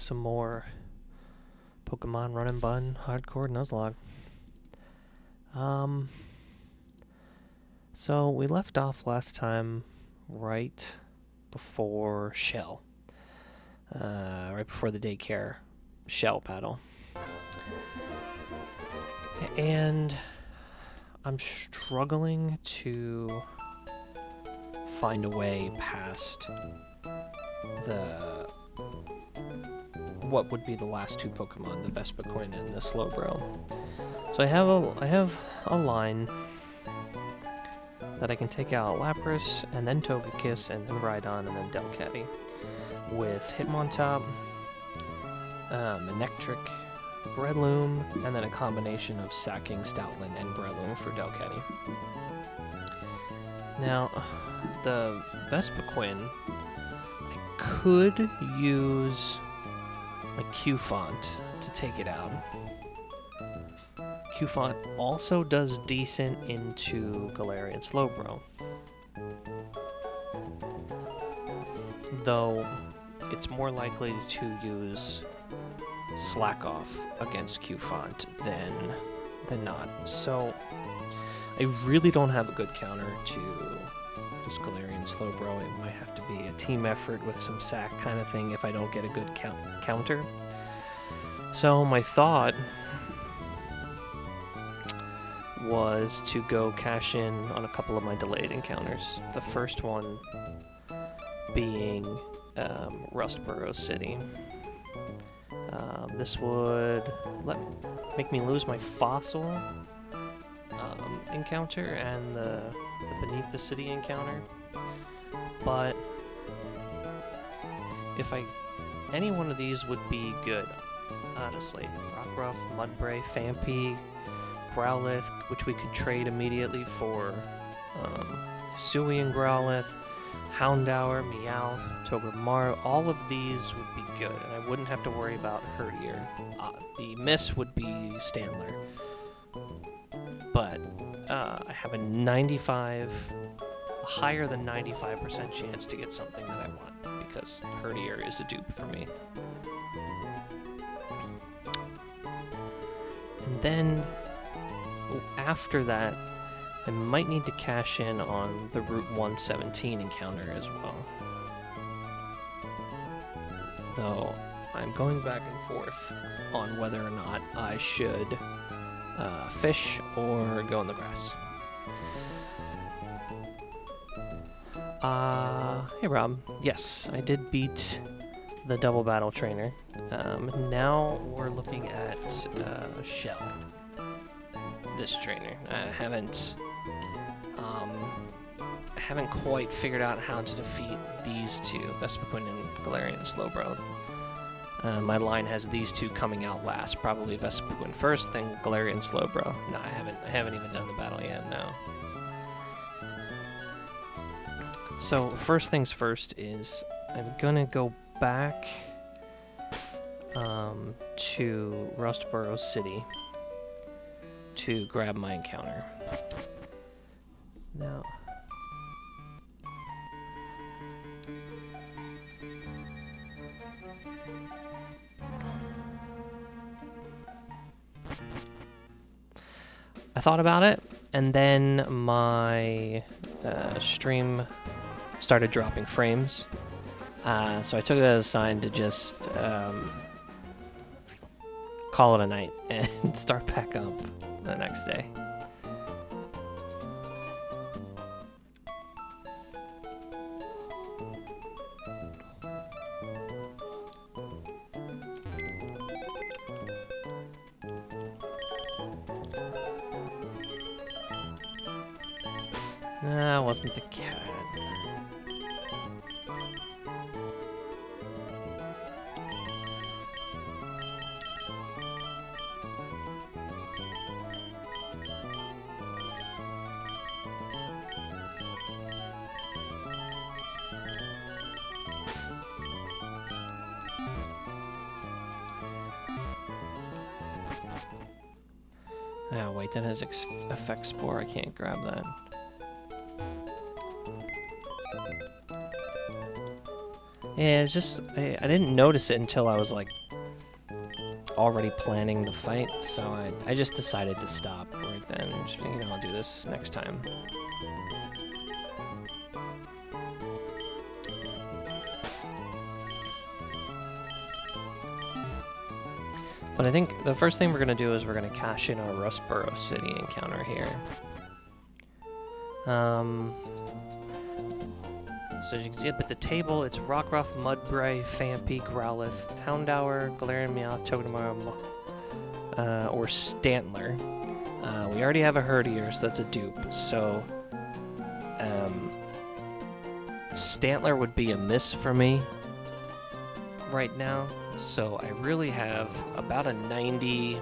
some more Pokemon Run and Bun Hardcore Nuzlocke. So we left off last time right before Chelle. Right before the daycare Chelle battle. And I'm struggling to find a way past what would be the last two Pokemon, the Vespiquen and the Slowbro. So I have a line that I can take out Lapras, and then Togekiss, and then Rhydon, and then Delcatty. With Hitmontop, Electric, Breloom, and then a combination of Sacking, Stoutland, and Breloom for Delcatty. Now, the Vespiquen, I could use my Q-Font to take it out. Q-Font also does decent into Galarian Slowbro, though it's more likely to use Slack Off against Q-Font than not. So I really don't have a good counter to this Galarian Slowbro. It might have to be a team effort with some sack kind of thing if I don't get a good counter. So my thought was to go cash in on a couple of my delayed encounters. The first one being Rustboro City. This would make me lose my fossil encounter and the Beneath the City encounter. But any one of these would be good, honestly. Rockruff, Mudbray, Phanpy, Growlithe, which we could trade immediately for Hisui and Growlithe, Houndour, Meowth, Togedemaru. All of these would be good, and I wouldn't have to worry about Herdier. The miss would be Standler. But I have a higher than 95% chance to get something that I want, because Herdier is a dupe for me. And then after that, I might need to cash in on the Route 117 encounter as well. Though I'm going back and forth on whether or not I should fish or go in the grass. Hey Rob, yes, I did beat the double battle trainer. Now we're looking at Chelle. This trainer. I haven't quite figured out how to defeat these two, Vespiquen and Galarian Slowbro. My line has these two coming out last, probably Vespiquen first, then Galarian Slowbro. No, I haven't even done the battle yet, no. So, first things first is I'm gonna go back to Rustboro City to grab my encounter. Now, I thought about it, and then my stream started dropping frames, so I took that as a sign to just call it a night and start back up the next day. Nah, it wasn't the cat. Oh, wait, that has effect spore. I can't grab that. Yeah, it's just I didn't notice it until I was like already planning the fight, so I just decided to stop right then. You know, I'll do this next time. But I think the first thing we're gonna do is we're gonna cash in our Rustboro City encounter here. So as you can see up at the table, it's Rockruff, Mudbray, Fampy, Growlithe, Houndour, Galarian Meowth, Togedemaru, or Stantler. We already have a Herdier, so that's a dupe. So Stantler would be a miss for me right now. So I really have about a 90,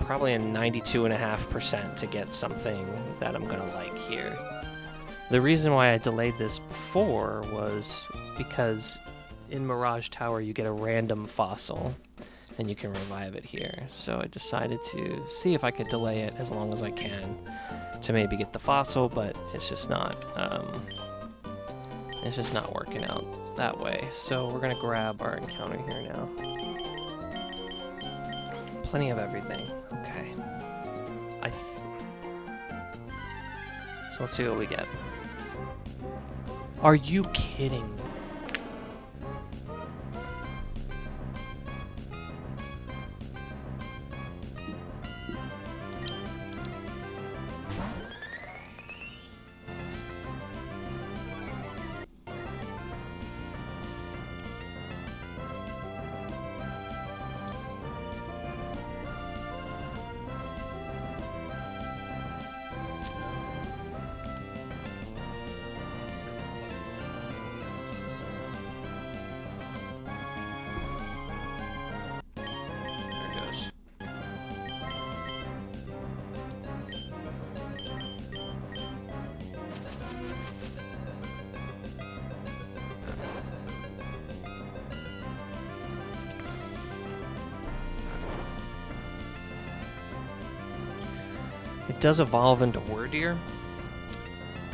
probably a 92.5% to get something that I'm gonna like here. The reason why I delayed this before was because in Mirage Tower you get a random fossil and you can revive it here. So I decided to see if I could delay it as long as I can to maybe get the fossil, but it's just not working out that way. So we're gonna grab our encounter here now. Plenty of everything. Okay. So let's see what we get. Are you kidding me? It does evolve into Wordier,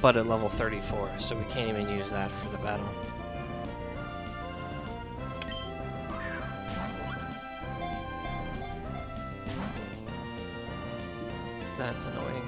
but at level 34, so we can't even use that for the battle. That's annoying.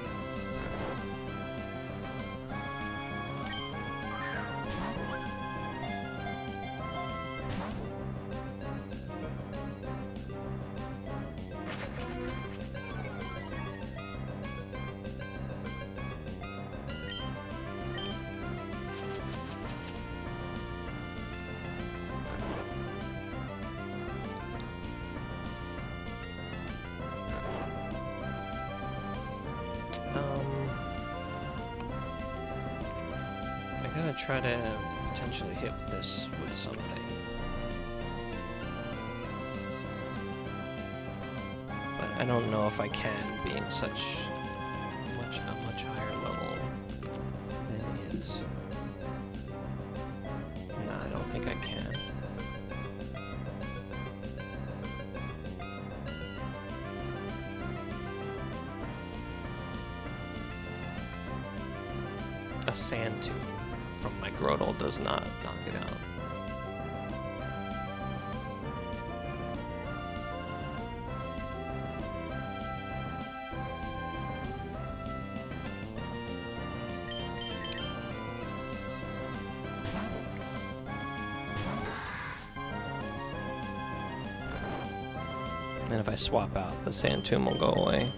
I'm gonna try to potentially hit this with something. But I don't know if I can, being such a much higher level than he is. No, I don't think I can. A sand tube from my Grotle does not knock it out. And if I swap out, the sand tomb will go away.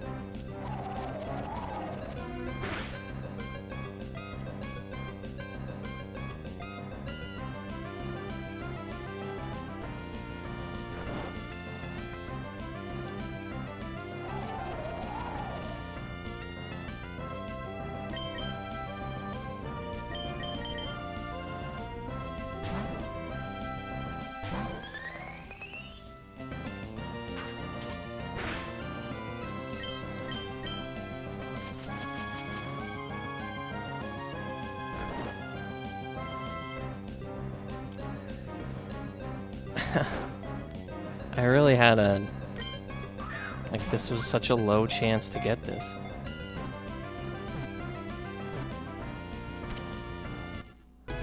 I really had this was such a low chance to get this.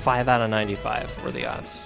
5 out of 95 were the odds.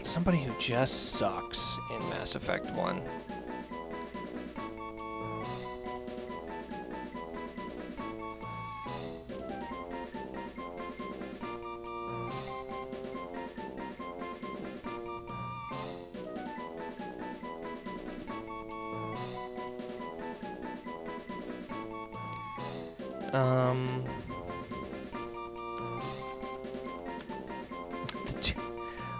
Somebody who just sucks in Mass Effect 1.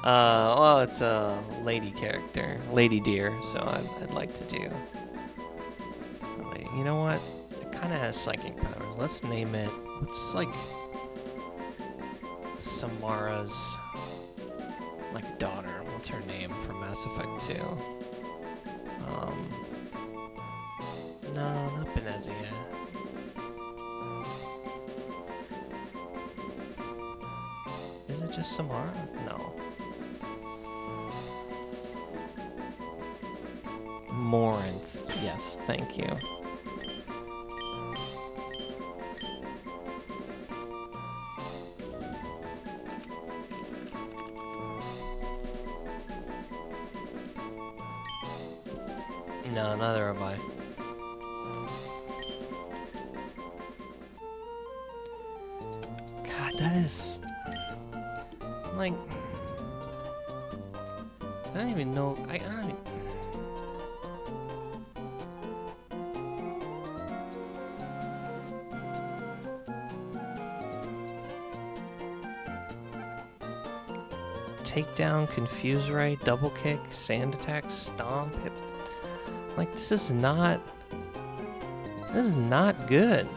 Well, it's a lady character, Lady Deer, so I'd like to do. You know what? It kind of has psychic powers. Let's name it. What's like Samara's like daughter? What's her name from Mass Effect 2? No, not Benezia. Is it just Samara? No. Morinth. Yes, thank you. No, neither have I. God, that is... like... I don't even know... I don't even... Takedown, confuse ray, double kick, sand attack, stomp, hip. Like, this is not good.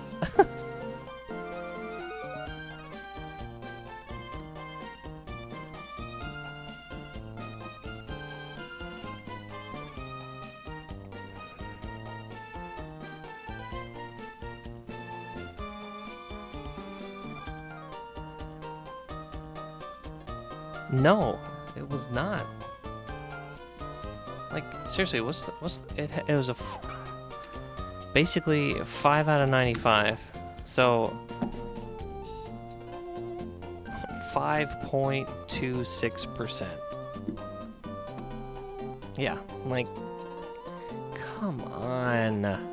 No, it was not. Like, seriously, it was basically 5 out of 95. So 5.26%. Yeah, like, come on.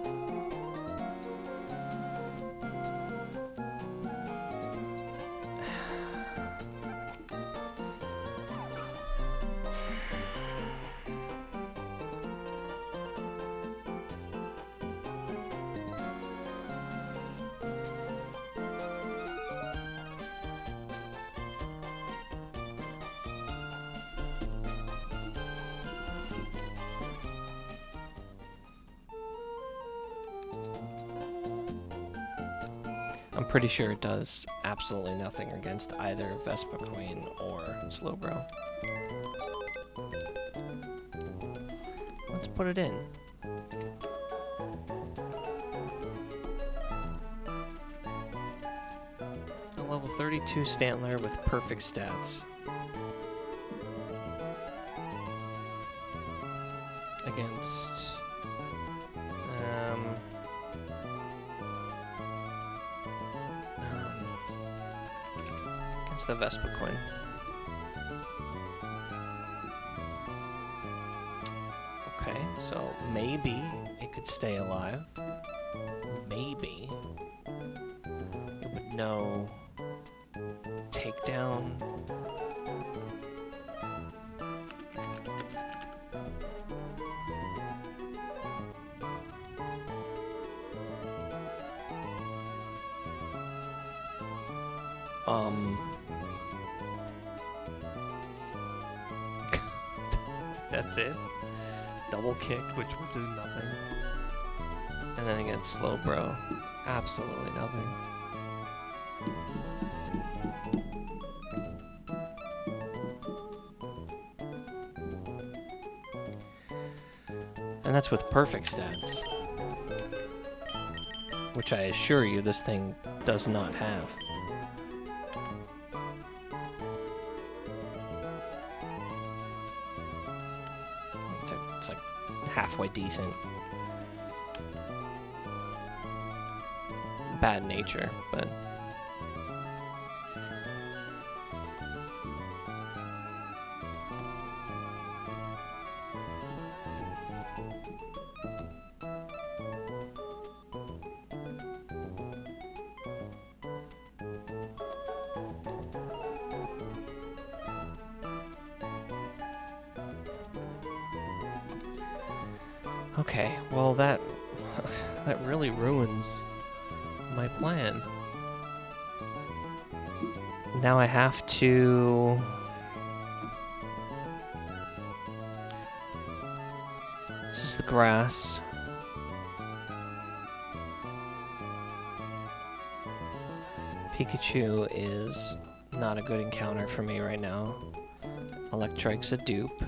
I'm pretty sure it does absolutely nothing against either Vespa Queen or Slowbro. Let's put it in. A level 32 Stantler with perfect stats. Against... against the Vespa Queen. Okay, so maybe it could stay alive. Maybe. It would know takedown. That's it. double kick, which will do nothing. And then against slow bro, absolutely nothing. And that's with perfect stats, which I assure you this thing does not have. It's like halfway decent. Bad nature, but okay, well that really ruins my plan. Now I have to this is the grass. Pikachu is not a good encounter for me right now. Electrike's a dupe.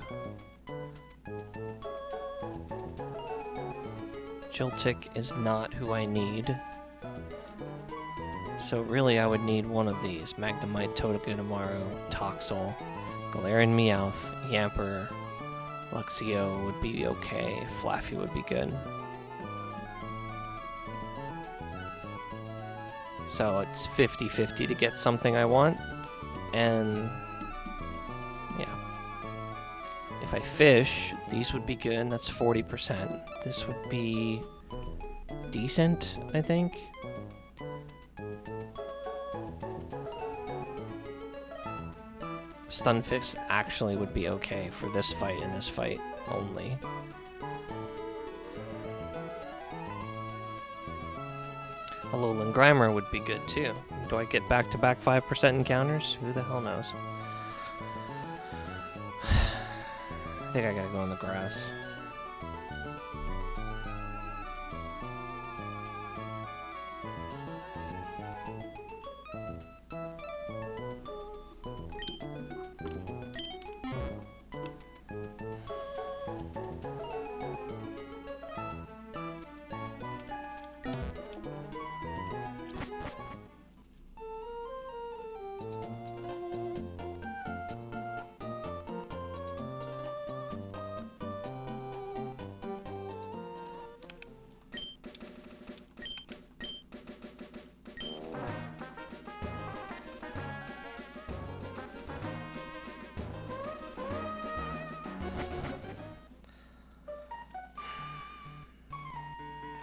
Joltik is not who I need. So really I would need one of these. Magnemite, Totodile, Toxel, Galarian Meowth, Yamper, Luxio would be okay. Flaffy would be good. So it's 50-50 to get something I want. And yeah. If I fish, these would be good. That's 40%. This would be decent, I think. Stunfisk actually would be okay for this fight and this fight only. Alolan Grimer would be good too. Do I get back-to-back 5% encounters? Who the hell knows? I think I gotta go on the grass.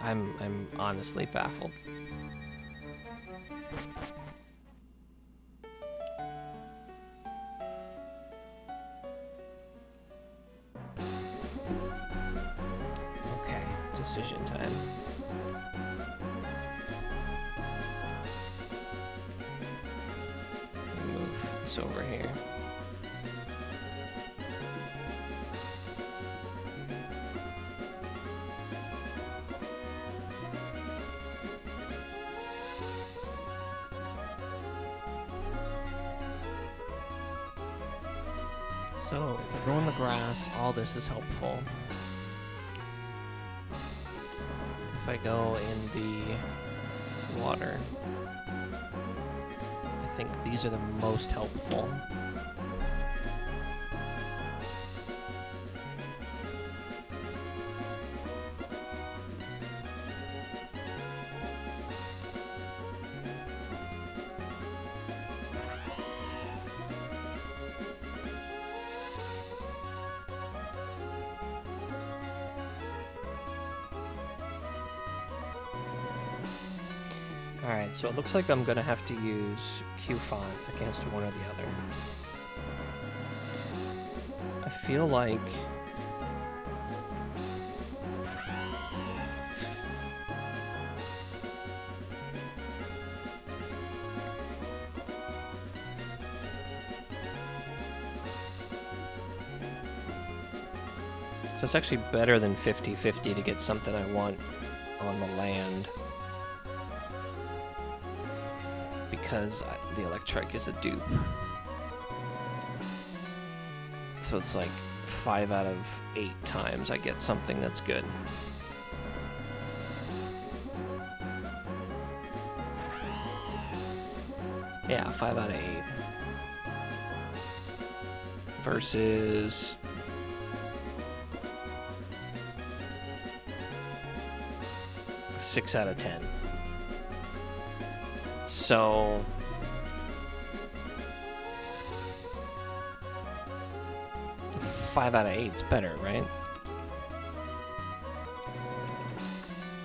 I'm honestly baffled. Okay, decision time. Move this over here. So, if I go in the grass, all this is helpful. If I go in the water, I think these are the most helpful. Alright, so it looks like I'm gonna have to use Q5 against one or the other. I feel like... So it's actually better than 50-50 to get something I want on the land. Because the electric is a dupe. So it's like 5 out of 8 times I get something that's good. Yeah, 5 out of 8. Versus... six out of 10. So... five out of 8's better, right?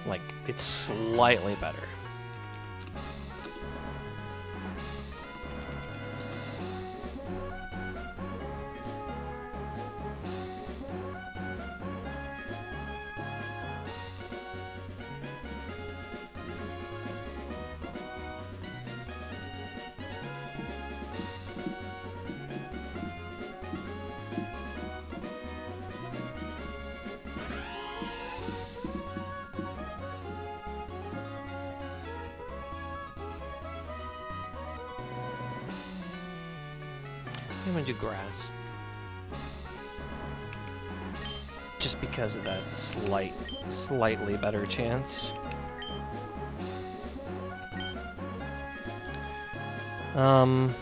Like, it's slightly better. I'm gonna do grass. Just because of that slightly better chance. In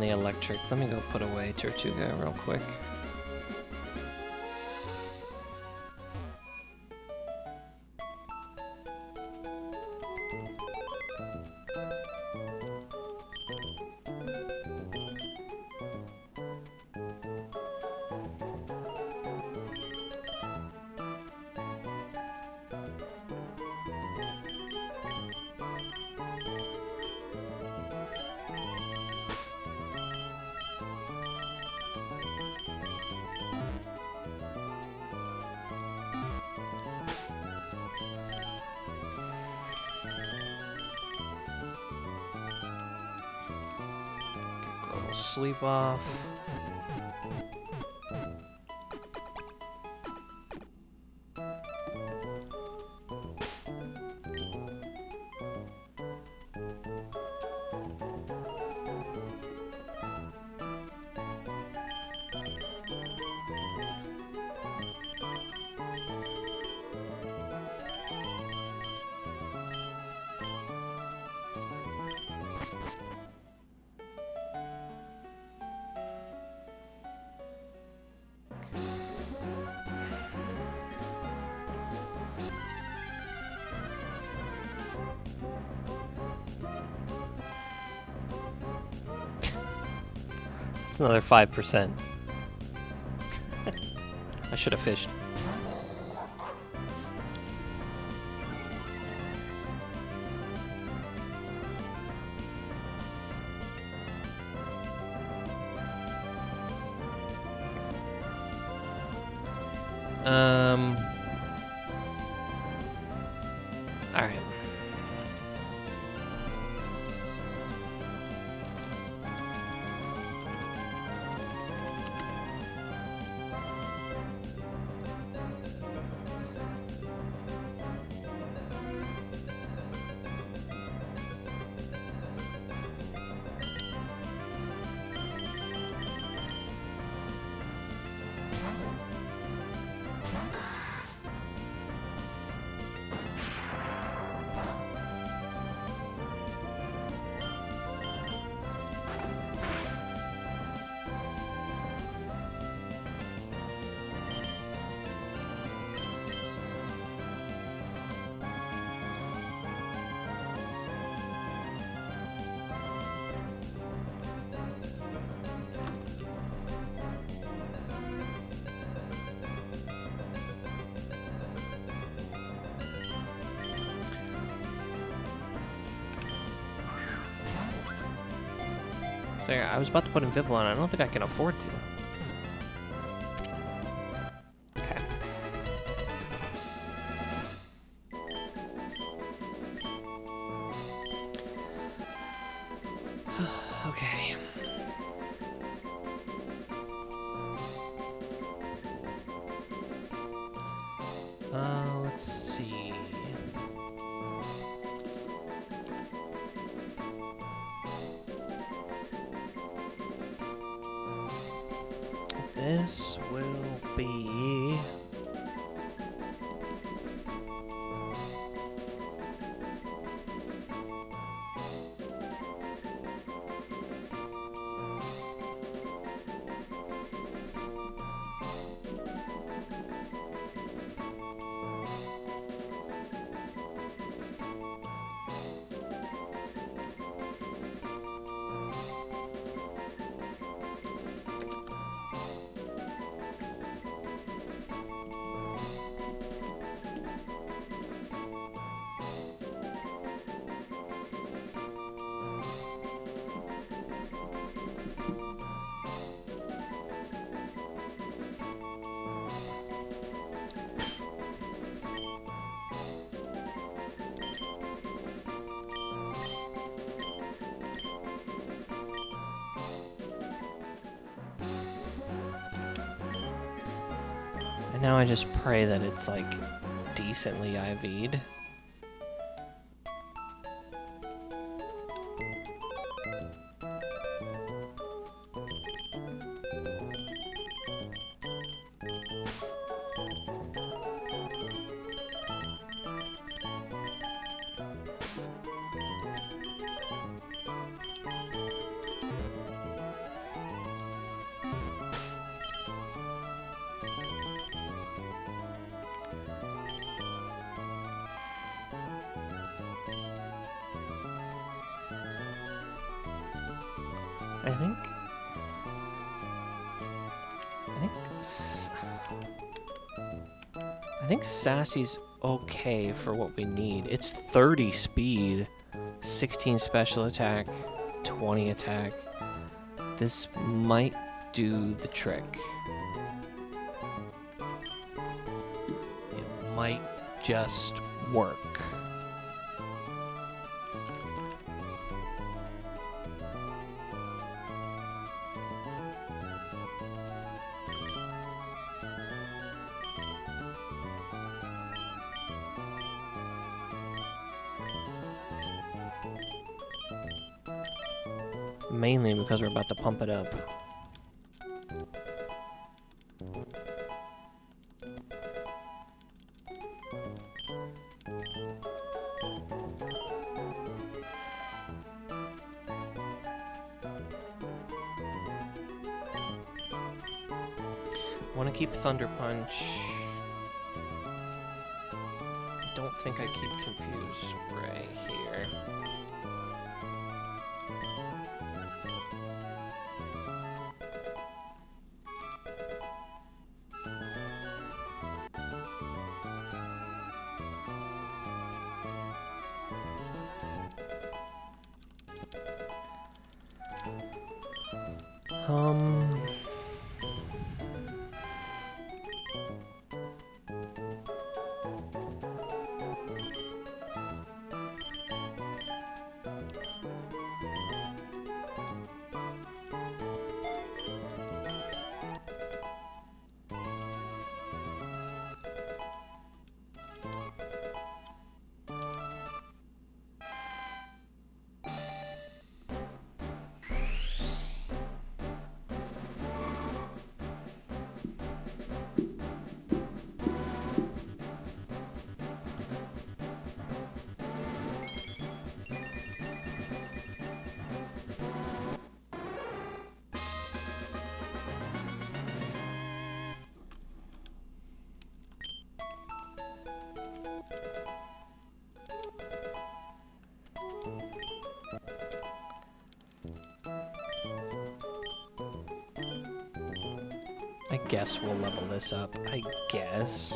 the electric, let me go put away Tortuga real quick. Sleep off. It's another 5%. I should have fished. All right. So I was about to put Ambivalent. I don't think I can afford to. Okay. Okay. Let's see. This will be... And now I just pray that it's, like, decently IV'd. I think Sassy's okay for what we need. It's 30 speed, 16 special attack, 20 attack. This might do the trick. It might just work. Mainly because we're about to pump it up. Want to keep Thunder Punch. I don't think I keep Confuse Ray here. I guess we'll level this up. I guess.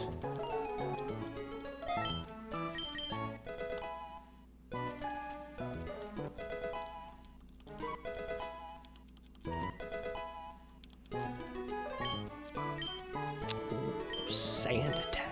Ooh, sand attack.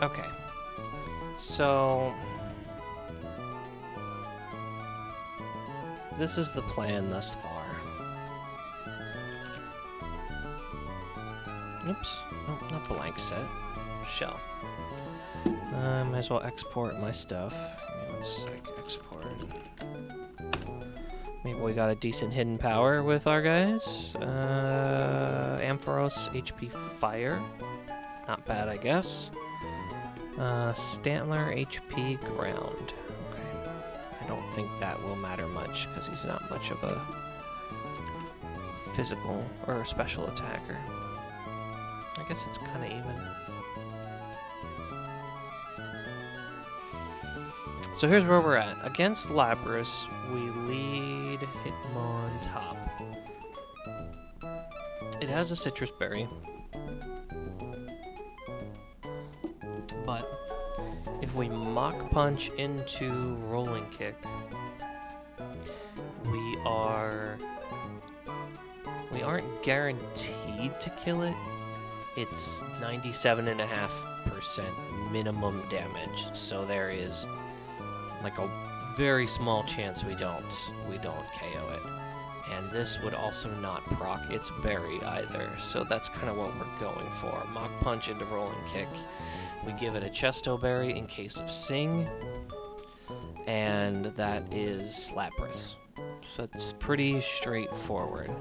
Okay. So... this is the plan thus far. Oops. Oh, not blank set. Shell. Might as well export my stuff. Give me 1 sec. Export. Maybe we got a decent hidden power with our guys. Ampharos HP Fire. Not bad, I guess. Stantler HP Ground. Okay. I don't think that will matter much because he's not much of a physical or a special attacker. I guess it's kind of even. So here's where we're at. Against Lapras, we lead Hitmontop. It has a citrus berry. But if we Mach Punch into Rolling Kick, we aren't guaranteed to kill it. It's 97.5% minimum damage, so there is like a very small chance we don't KO it. And this would also not proc its berry either, so that's kind of what we're going for. Mach Punch into Rolling Kick. We give it a Chesto Berry in case of Sing, and that is Lapras. So it's pretty straightforward.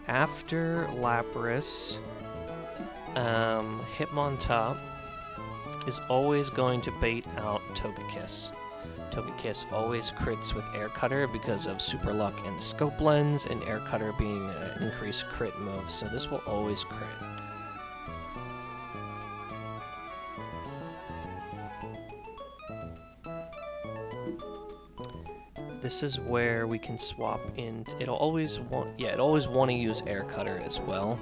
After Lapras, Hitmontop is always going to bait out Togekiss. Togekiss always crits with Air Cutter because of Super Luck and Scope Lens, and Air Cutter being an increased crit move, so this will always crit. This is where we can swap in. It'll always want to use Air Cutter as well.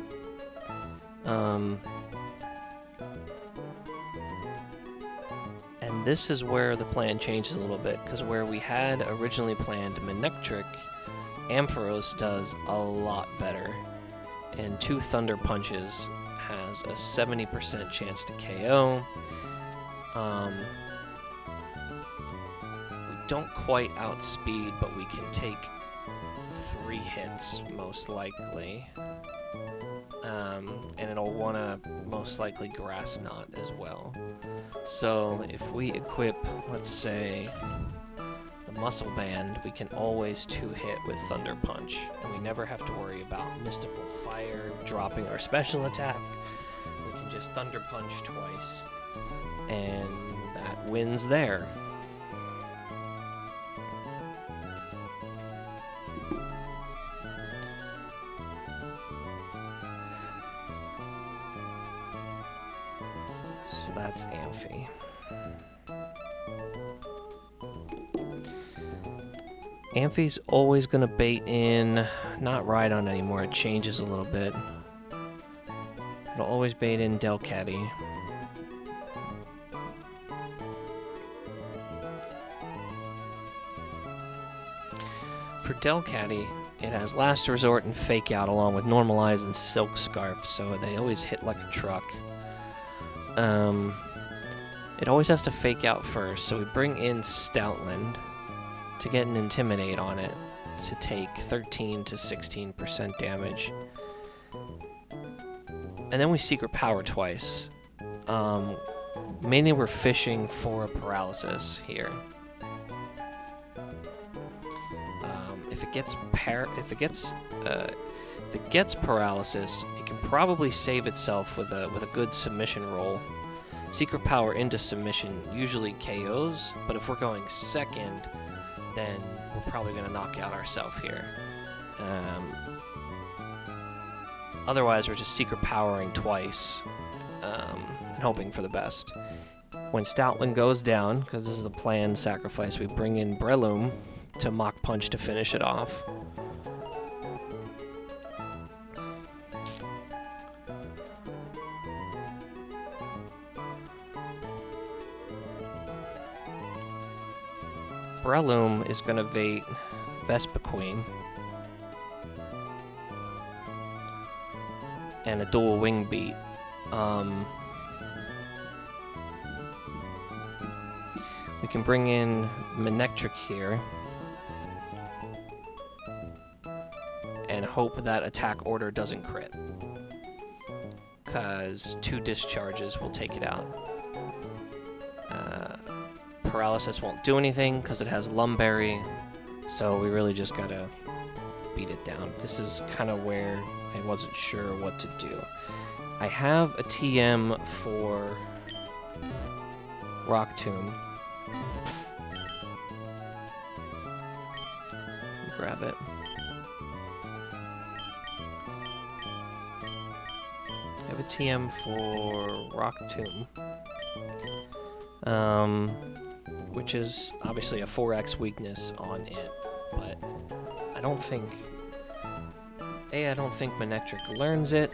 And this is where the plan changes a little bit, because where we had originally planned Manectric, Ampharos does a lot better. And 2 Thunder Punches has a 70% chance to KO. We don't quite outspeed, but we can take 3 hits, most likely. And it'll want to most likely Grass Knot as well. So if we equip, let's say, the Muscle Band, we can always 2-hit with Thunder Punch, and we never have to worry about Mystical Fire dropping our special attack. We can just Thunder Punch twice, and that wins there. So that's Amphi. Amphi's always going to bait in, not Rhydon anymore, it changes a little bit. It'll always bait in Delcatty. For Delcatty, it has Last Resort and Fake Out along with Normalize and Silk Scarf, so they always hit like a truck. It always has to Fake Out first, so we bring in Stoutland to get an Intimidate on it to take 13 to 16% damage. And then we Secret Power twice. Mainly we're fishing for a Paralysis here. If it gets Paralysis, it can probably save itself with a good submission roll. Secret Power into submission usually KOs, but if we're going second, then we're probably going to knock out ourselves here. Otherwise, we're just Secret Powering twice and hoping for the best. When Stoutland goes down, because this is the planned sacrifice, we bring in Breloom to Mach Punch to finish it off. Breloom is going to bait Vespiquen. And a dual wing beat. We can bring in Manectric here. And hope that attack order doesn't crit. Because 2 discharges will take it out. Paralysis won't do anything because it has Lumberry. So we really just gotta beat it down. This is kind of where I wasn't sure what to do. I have a TM for Rock Tomb. Grab it. I have a TM for Rock Tomb. Which is obviously a 4x weakness on it, but I don't think Manectric learns it.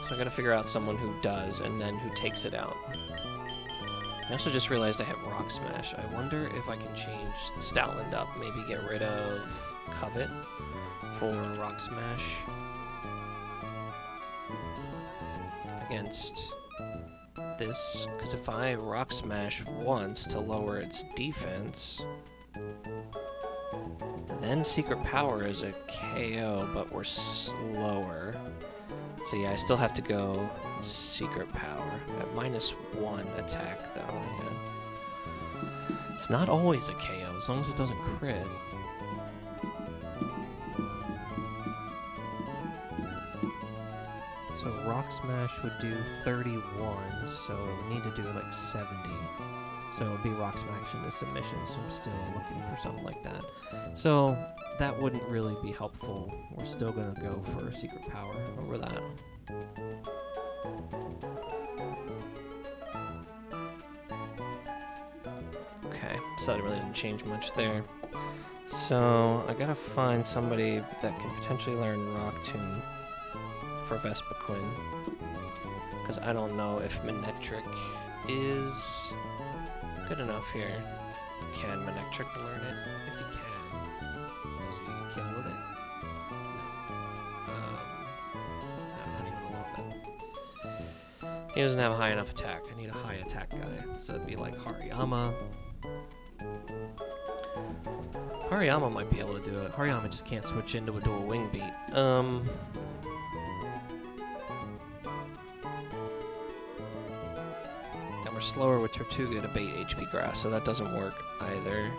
So I gotta figure out someone who does, and then who takes it out. I also just realized I have Rock Smash. I wonder if I can change Stoutland up, maybe get rid of Covet for Rock Smash. Against this, because if I Rock Smash once to lower its defense, then Secret Power is a KO, but we're slower. So yeah, I still have to go Secret Power at -1 attack though. Yeah. It's not always a KO as long as it doesn't crit. So Rock Smash would do 31, so it would need to do like 70. So it would be Rock Smash into submission, so I'm still looking for something like that. So that wouldn't really be helpful. We're still going to go for Secret Power over that. Okay, so it really didn't change much there. So I gotta find somebody that can potentially learn Rock Tomb for Vespiquen, because I don't know if Manectric is good enough here. Can Manectric learn it? If he can, does he kill with it? No. No, not even a little bit. He doesn't have a high enough attack. I need a high attack guy, so it'd be like Hariyama. Hariyama might be able to do it. Hariyama just can't switch into a dual wing beat. Slower with Tortuga to bait HP Grass, so that doesn't work either.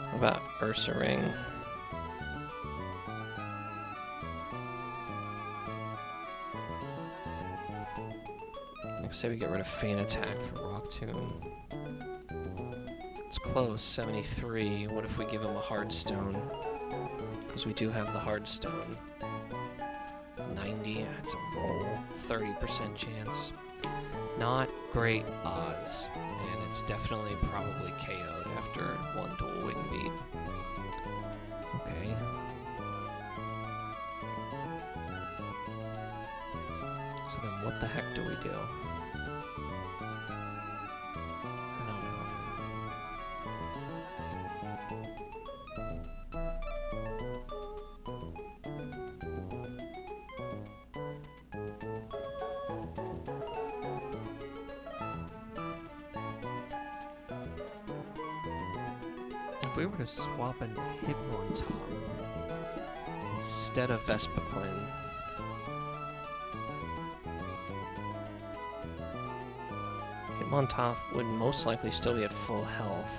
How about Ursaring? Let's say we get rid of Feint Attack for Rock Tomb. It's close, 73. What if we give him a Hard Stone? Because we do have the Hard Stone. 90, that's a roll. 30% chance. Not great odds. And it's definitely probably KO'd after 1 dual wing beat. Okay. So then what the heck do we do? I don't know. If we were to swap into Hitmontop instead of Vespiquen, Hitmontop would most likely still be at full health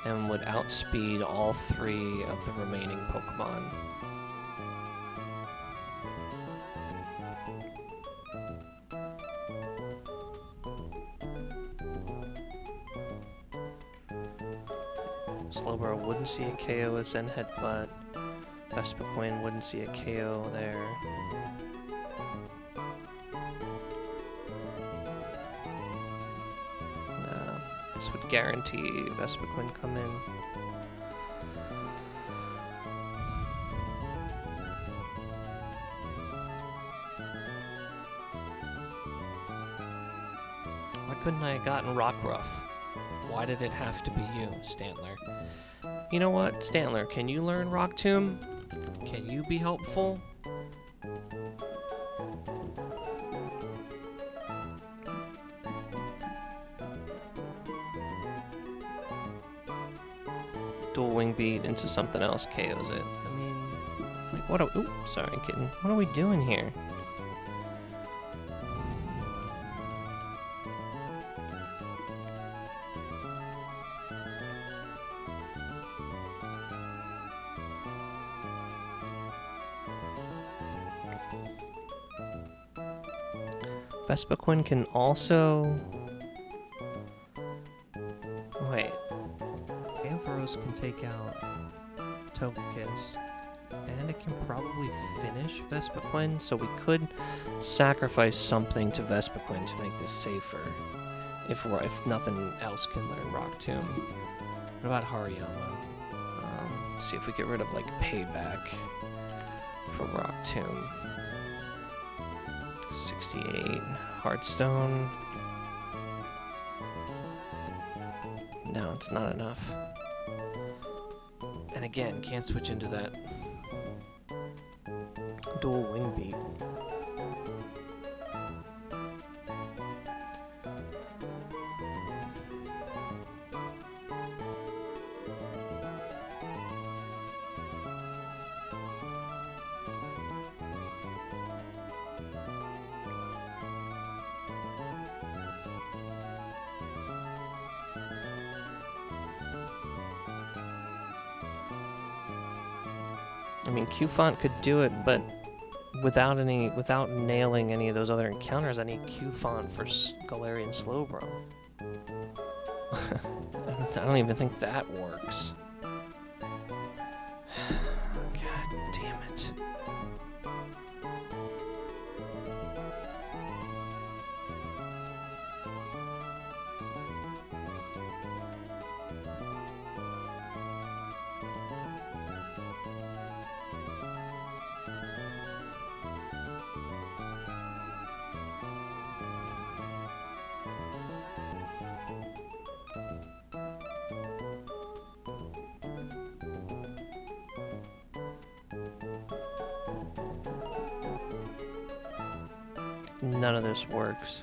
and would outspeed all 3 of the remaining Pokemon. Slowbro wouldn't see a KO as Zen Headbutt. Vespiquen wouldn't see a KO there. This would guarantee Vespiquen come in. couldn't I have gotten Rockruff? Why did it have to be you, Stantler? You know what, Stantler, can you learn Rock Tomb? Can you be helpful? Dual Wing Beat into something else KOs it. I mean, like, what are we, sorry, kitten. What are we doing here? Vespiquen can also... Wait. Ampharos can take out Togekiss, and it can probably finish Vespiquen, so we could sacrifice something to Vespiquen to make this safer, if nothing else can learn Rock Tomb. What about Hariyama? Let's see if we get rid of, like, Payback for Rock Tomb. 68. Heartstone. No, it's not enough. And again, can't switch into that Dual Wing Beat. I mean, Q-Font could do it, but without nailing any of those other encounters, I need Q-Font for Galarian Slowbro. I don't even think that works. God damn it. None of this works.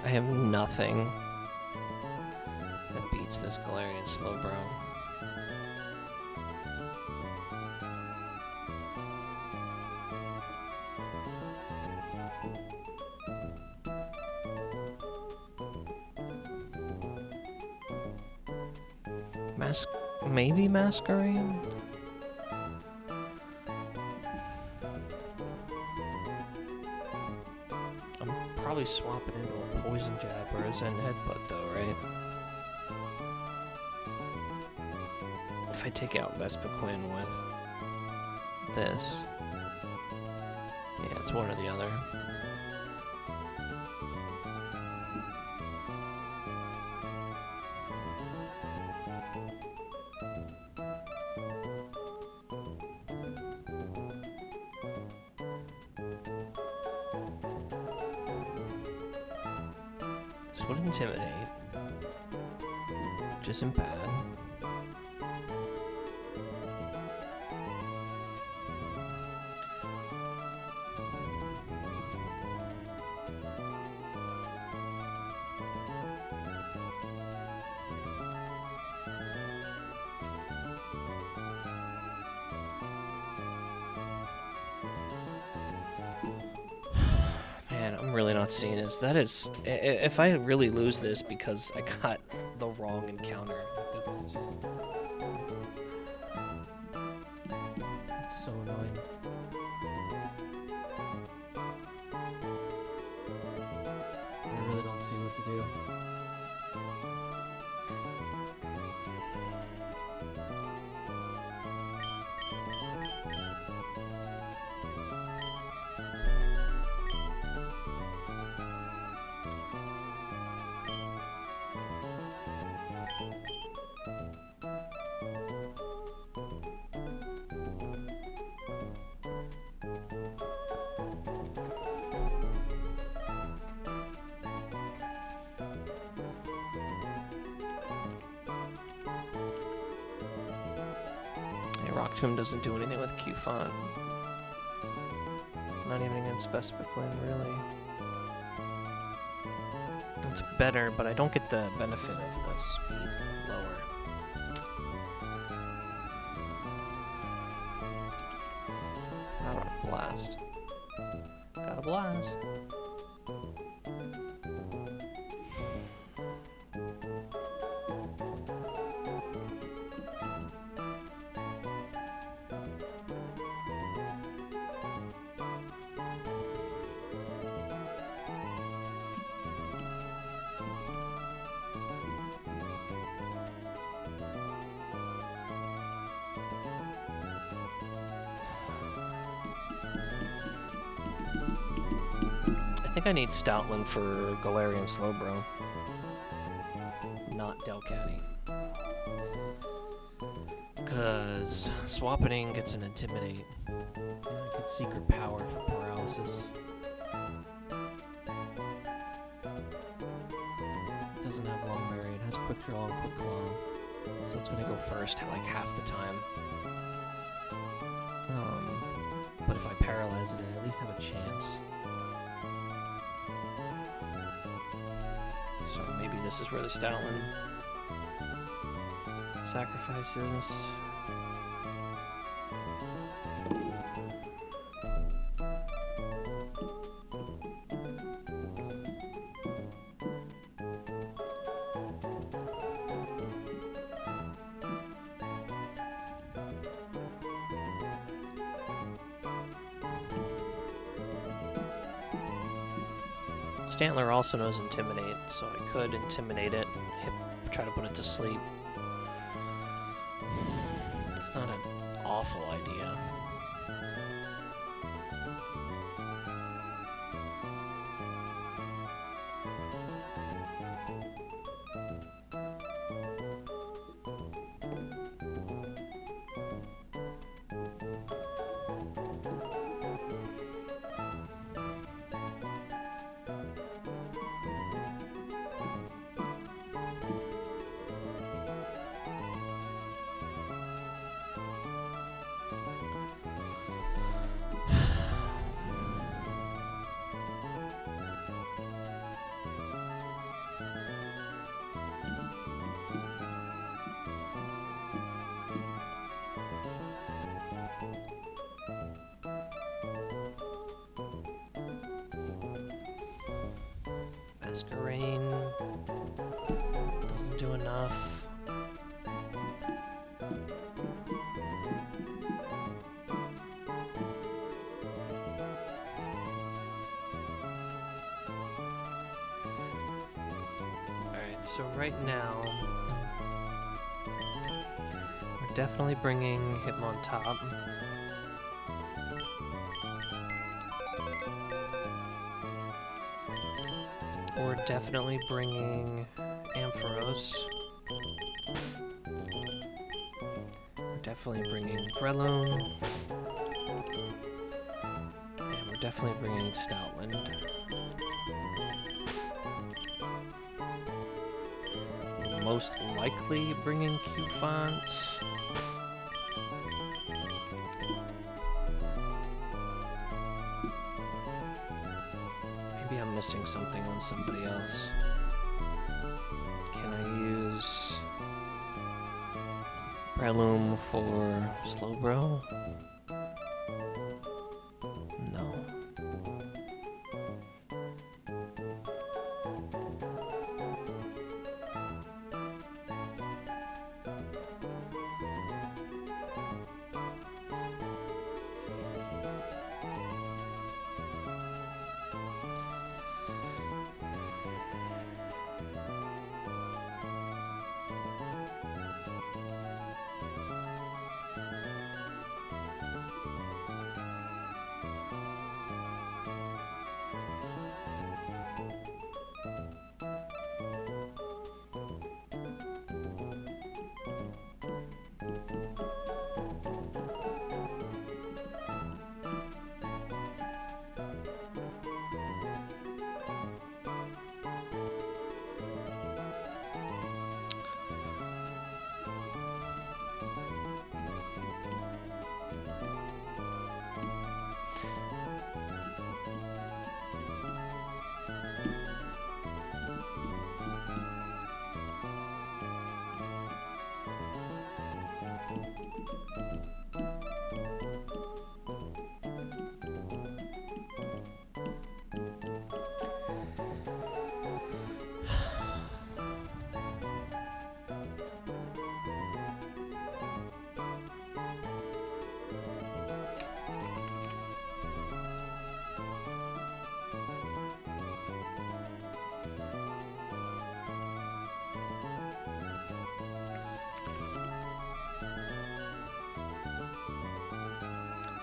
I have nothing that beats this Galarian Slowbro. Maybe Masquerain? I'm probably swapping into a Poison Jab or a Zen Headbutt though, right? If I take out Vespiquen with this. Yeah, it's one or the other. This would intimidate, which isn't bad. I'm really not seeing this. That is, if I really lose this because I got the wrong encounter, that's just, it's so annoying. I really don't see what to do. Tomb doesn't do anything with Q font. Not even against Vespiquen, really. It's better, but I don't get the benefit of the speed lower. Not a blast. Got a blast. I think I need Stoutland for Galarian Slowbro, not Delcatty. Because Swappening gets an Intimidate. And I get Secret Power for Paralysis. It doesn't have Long Berry, it has Quick Draw and Quick Claw. So it's gonna go first like half the time. But if I paralyze it, I at least have a chance. So maybe this is where the Stoutland sacrifices. Stantler also knows Intimidate, so I could Intimidate it, try to put it to sleep. It's not an awful idea. Masquerain doesn't do enough. Alright, so right now we're definitely bringing Hitmontop. We're definitely bringing Ampharos. We're definitely bringing Breloom. And we're definitely bringing Stoutland. Most likely bringing Q-Font. Maybe I'm missing something on somebody else. Can I use Breloom for Slowbro? No.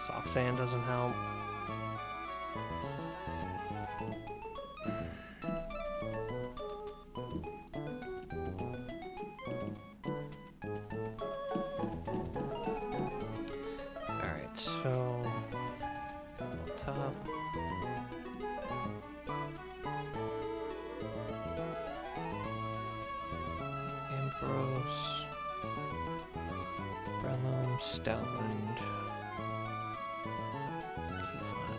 Soft sand doesn't help. Alright, so up top. Ambrose, Brellum, Stoutland, Q-flat.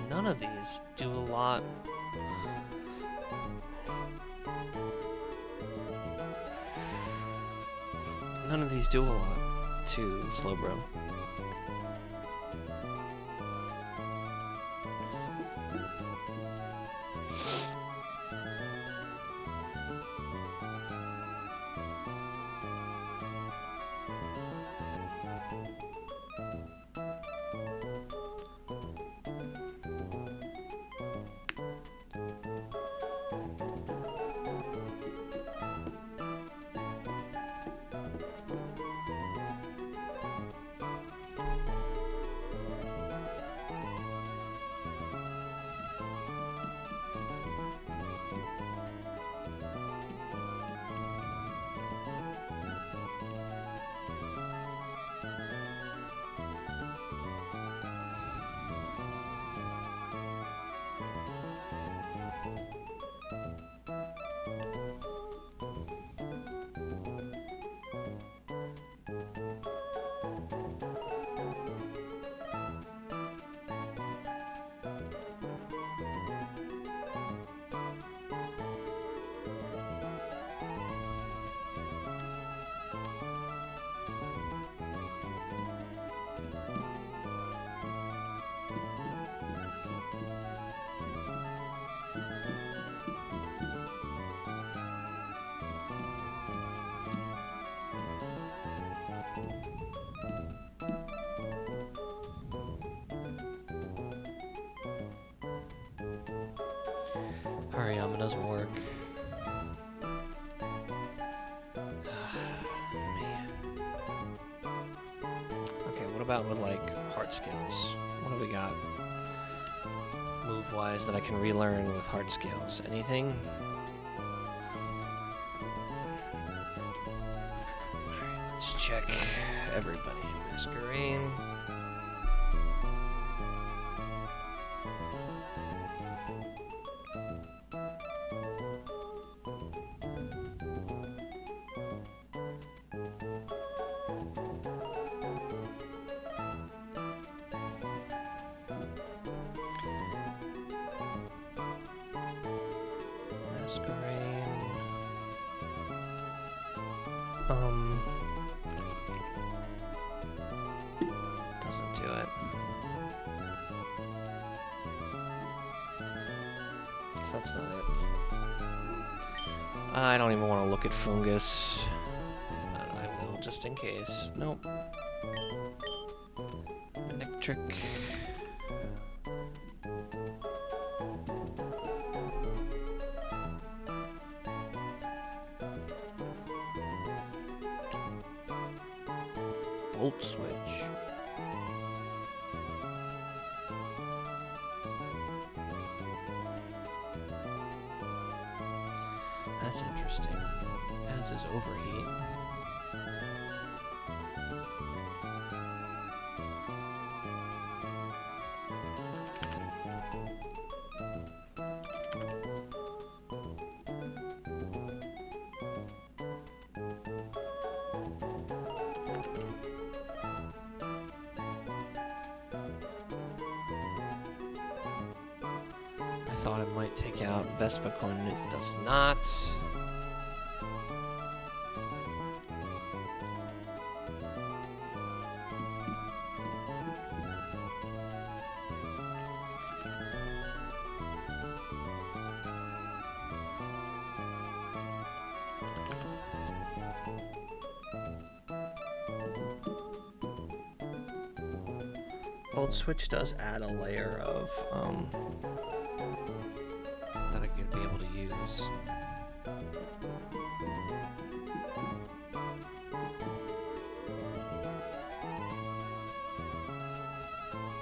None of these do a lot. None of these do a lot to Slowbro. Hariyama doesn't work. Man. Okay, what about with like hard skills? What do we got? Move-wise that I can relearn with hard skills. Anything? Alright, let's check everybody. Masquerade. Doesn't do it. So that's not it. I don't even want to look at fungus. But I will just in case. Nope. Electric. Volt switch. That's interesting. As is overheat. I thought it might take out Vespacon, it does not. Volt Switch does add a layer of that I could be able to use.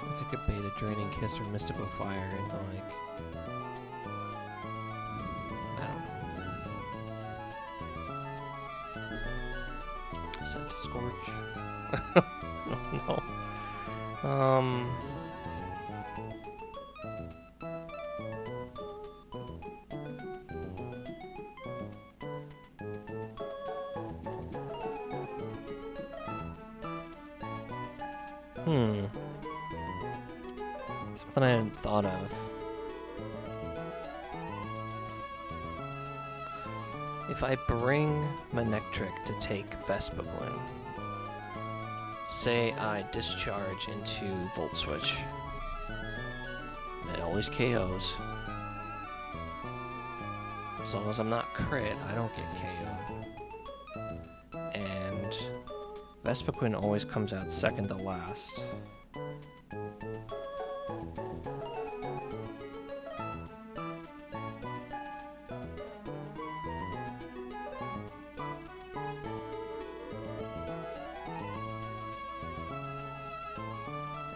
I could bait a Draining Kiss or Mystical Fire into like, I don't know. Set to Scorch. I don't know. Something I hadn't thought of. If I bring Manectric to take Vespiquen, say I discharge into Volt Switch, it always KOs. As long as I'm not crit, I don't get KO'd. And Vespiquen always comes out second to last.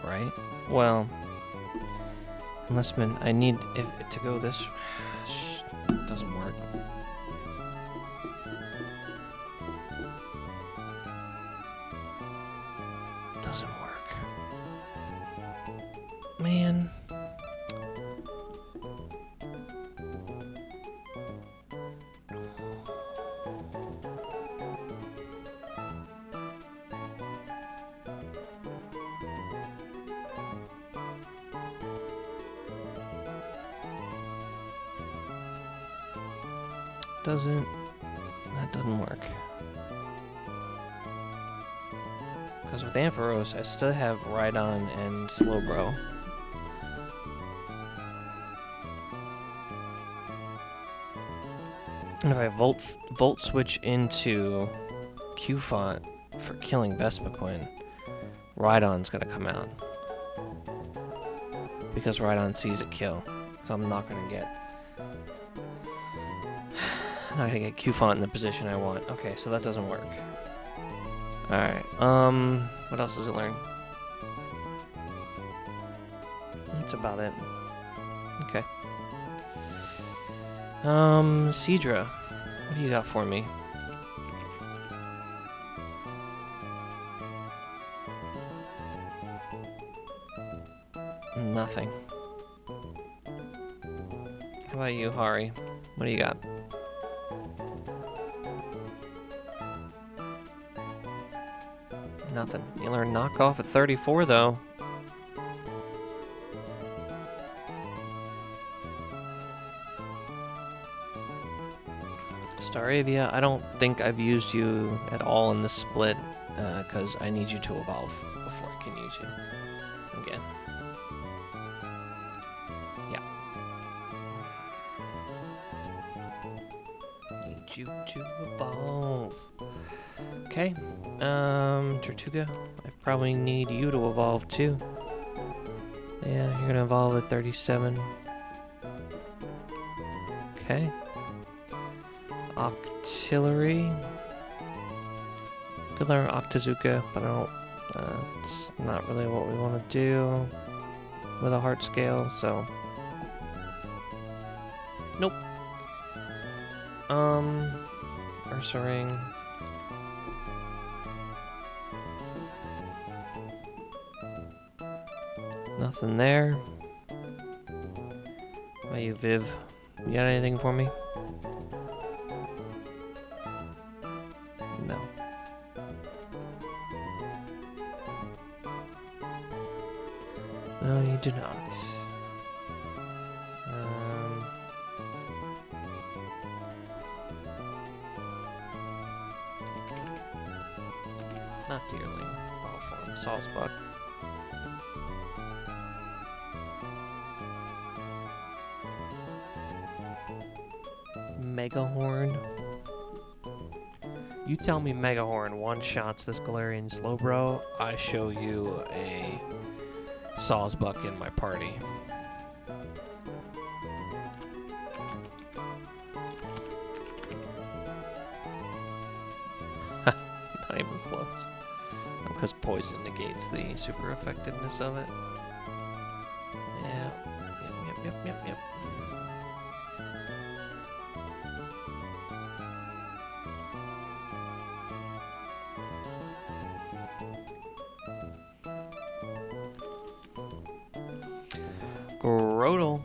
Right? Well, unless I need to go this. It doesn't work. Doesn't work. Man. That doesn't work. Because with Ampharos, I still have Rhydon and Slowbro. And if I Volt Switch into Q-Font for killing Vespiquen, Rhydon's gonna come out. Because Rhydon sees a kill. So I'm not gonna get Q-Font in the position I want. Okay, so that doesn't work. Alright, what else does it learn? That's about it. Okay. Seadra, what do you got for me? Nothing. How about you, Hari? What do you got? Nothing. You learn Knock Off at 34, though. Staravia, I don't think I've used you at all in this split, because I need you to evolve before I can use you again. Yeah. Need you to evolve. Okay. Tortuga, I probably need you to evolve too. Yeah, you're gonna evolve at 37. Okay. Octillery. Could learn Octazooka, but I don't. It's not really what we want to do with a heart scale, so. Nope. Ursaring. Nothing there. How about you, Viv? You got anything for me? No. No, you do not. Not Deerling. Ball form. Salzbuck. Megahorn. You tell me Megahorn one-shots this Galarian Slowbro, I show you a Sawsbuck in my party. Not even close. Because poison negates the super effectiveness of it. Yeah. Yep. Grodel.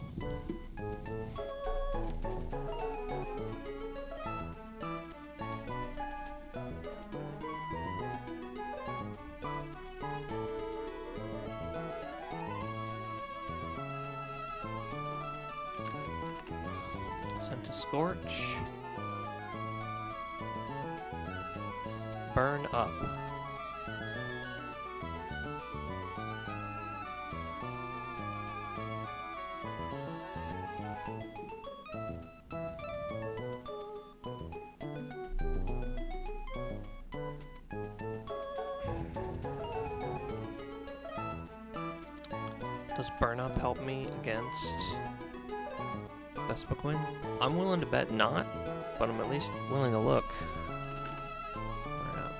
Sent to Scorch. Burn up. Does burn up help me against Vespaquin? I'm willing to bet not, but I'm at least willing to look. Burn up.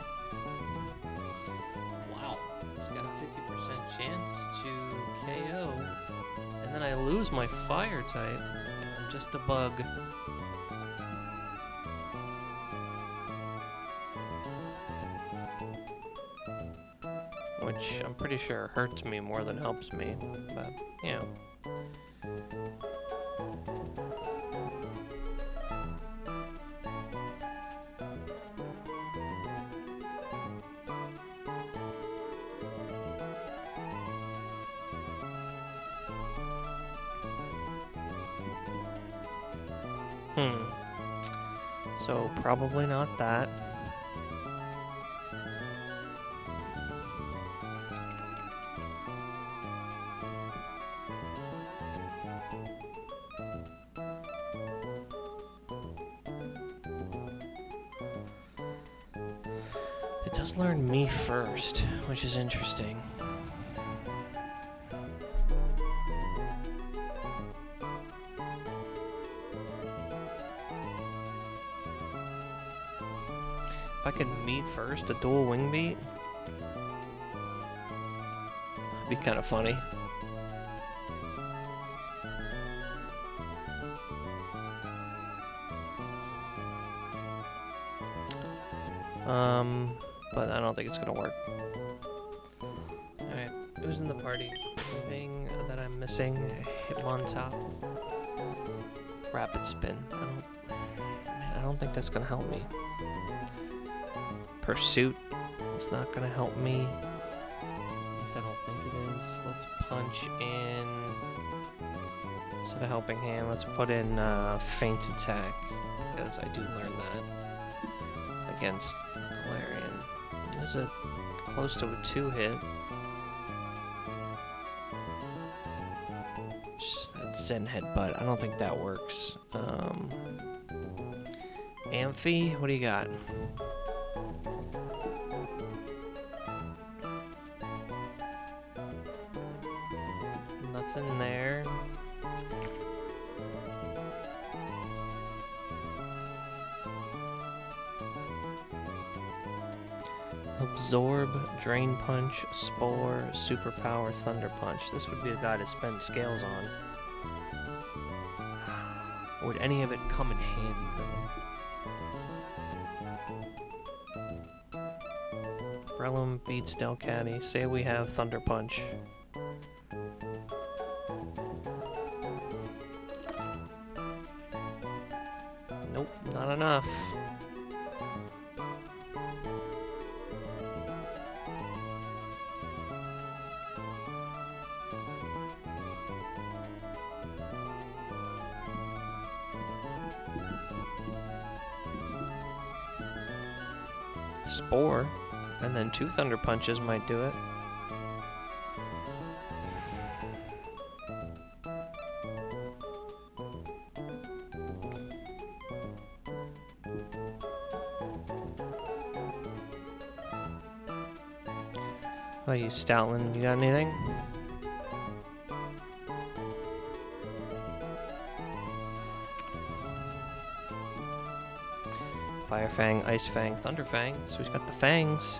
Wow, he's got a 50% chance to KO, and then I lose my fire type, and I'm just a bug. Which I'm pretty sure hurts me more than helps me, but, you know. So probably not that. It does learn me first, which is interesting. If I could me first a dual wing beat, it'd be kind of funny. But I don't think it's gonna work. Alright, who's in the party? Anything that I'm missing? Hitmontop. Rapid spin. I don't think that's gonna help me. Pursuit is not gonna help me. At least I don't think it is. Let's punch in. Instead of helping hand, let's put in feint attack, because I do learn that against Galarian. Is it close to a 2-hit? Just that Zen headbutt. I don't think that works. Amphi, what do you got? Nothing there. Absorb, Drain Punch, Spore, Superpower, Thunder Punch. This would be a guy to spend scales on. Would any of it come in handy, though? Breloom beats Delcatty. Say we have Thunder Punch. Nope, not enough. Spore, and then 2 Thunder Punches might do it. How about you, Stoutland? You got anything? Fire Fang, Ice Fang, Thunder Fang. So he's got the fangs.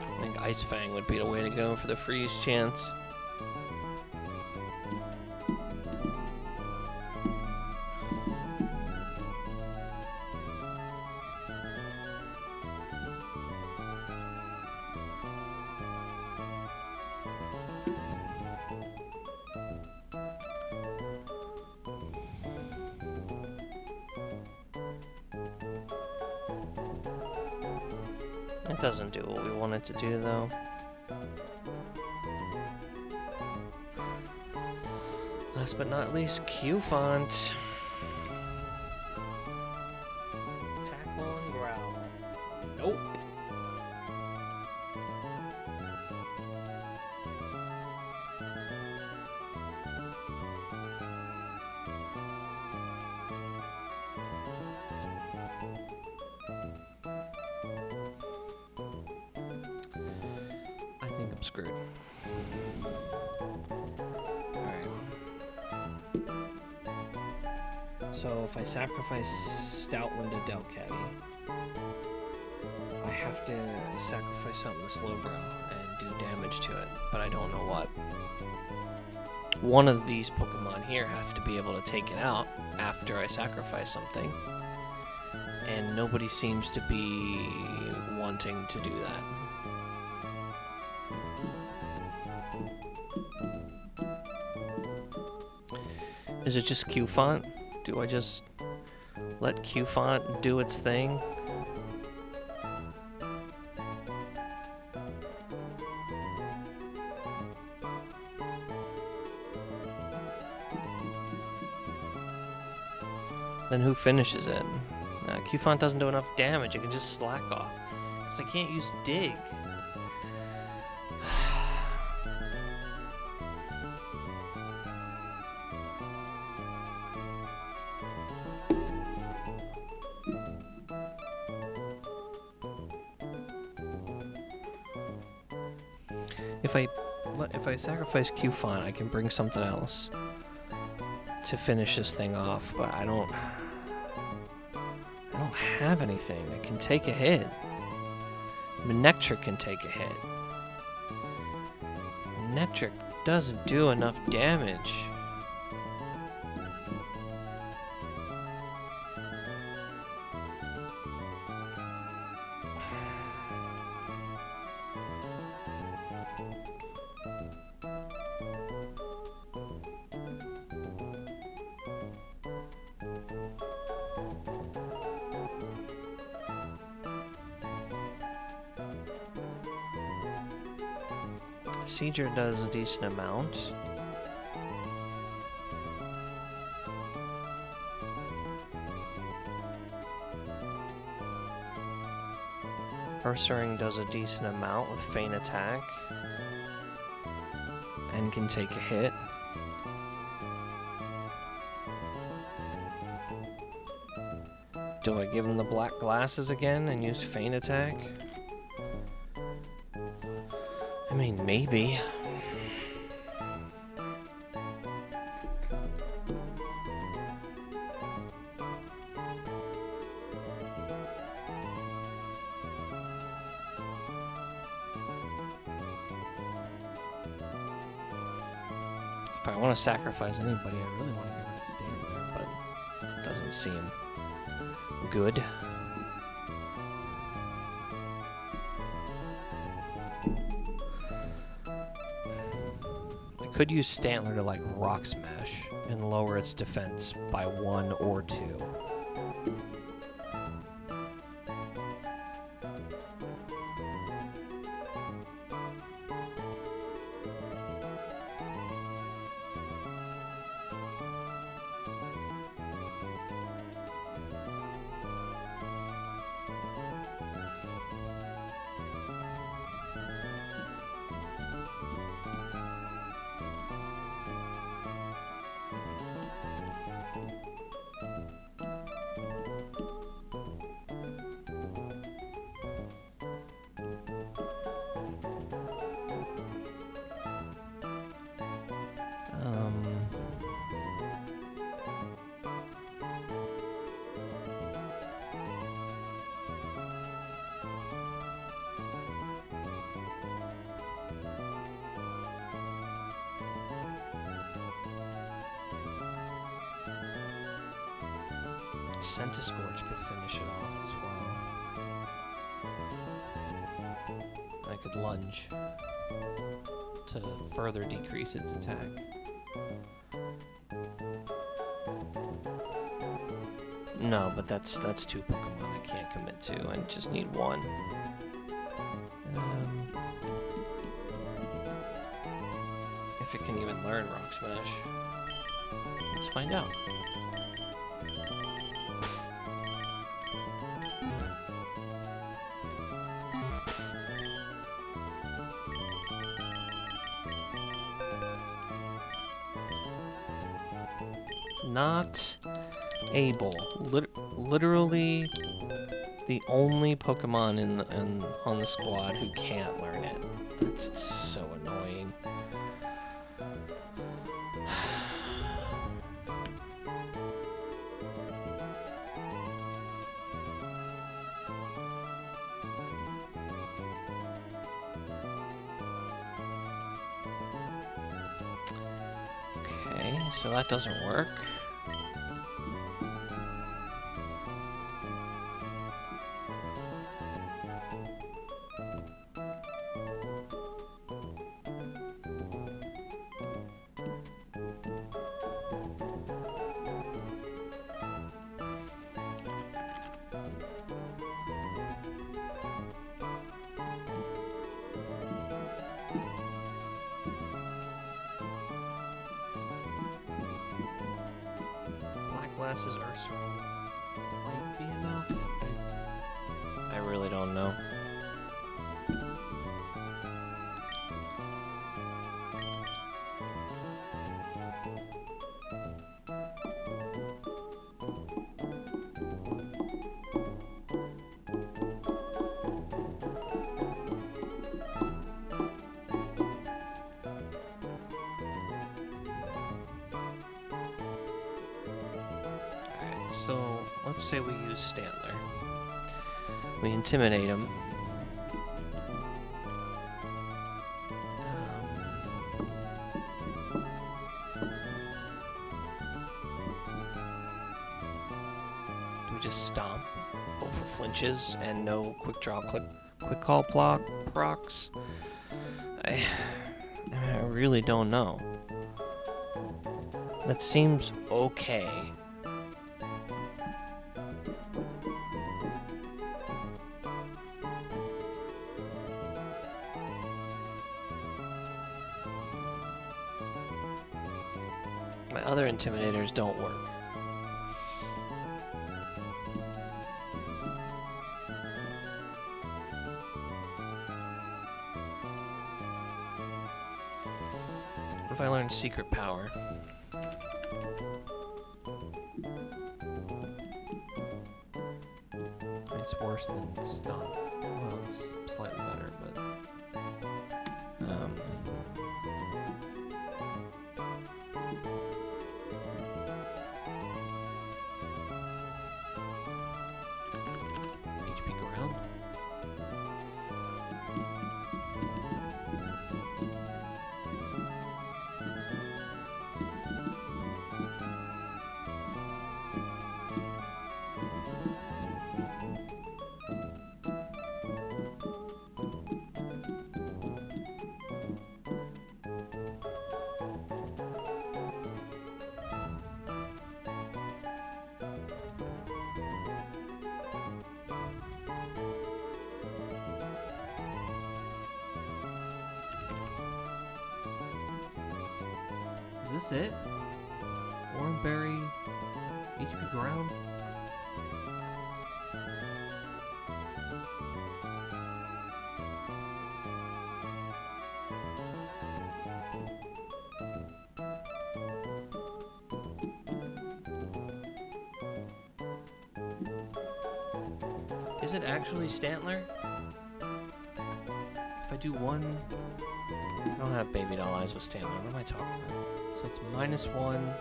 I think Ice Fang would be the way to go for the freeze chance. It doesn't do what we want it to do, though. Last but not least, Q font. Tackle and growl. Nope. I think I'm screwed. Alright. So if I sacrifice Stoutland to Delcatty, I have to sacrifice something to Slowbro and do damage to it, but I don't know what. One of these Pokemon here have to be able to take it out after I sacrifice something, and nobody seems to be wanting to do that. Is it just Q font? Do I just let Q font do its thing? Then who finishes it? Q font doesn't do enough damage. It can just slack off. Because I can't use dig. If I sacrifice Q font, I can bring something else to finish this thing off, but I don't have anything that can take a hit. Manectric can take a hit. Manectric doesn't do enough damage. Seedra does a decent amount. Ursaring does a decent amount with Feint Attack and can take a hit. Do I give him the black glasses again and use Feint Attack? I mean, maybe. If I want to sacrifice anybody, I really want to give it a stand there, but it doesn't seem good. Could use Stantler to like Rock Smash and lower its defense by 1 or 2. Centiscorch could finish it off as well. I could lunge to further decrease its attack. No, but that's two Pokemon I can't commit to. I just need one. If it can even learn Rock Smash. Let's find out. Not able. Literally the only Pokemon on the squad who can't learn it. That's so annoying. Okay, so that doesn't work. Glasses Ursaring might be enough. I really don't know. So, let's say we use Stantler. We intimidate him. Do we just stomp? Hope for flinches and no quick draw, quick call procs? I really don't know. That seems okay. My other intimidators don't work. What if I learn Secret Power? It's worse than Stun. Well, it's slightly better, but... HP Ground? Is this it? Oranberry, HP Ground? Is it actually Stantler? If I do one... I don't have Baby Doll Eyes with Stantler. What am I talking about? So it's -1.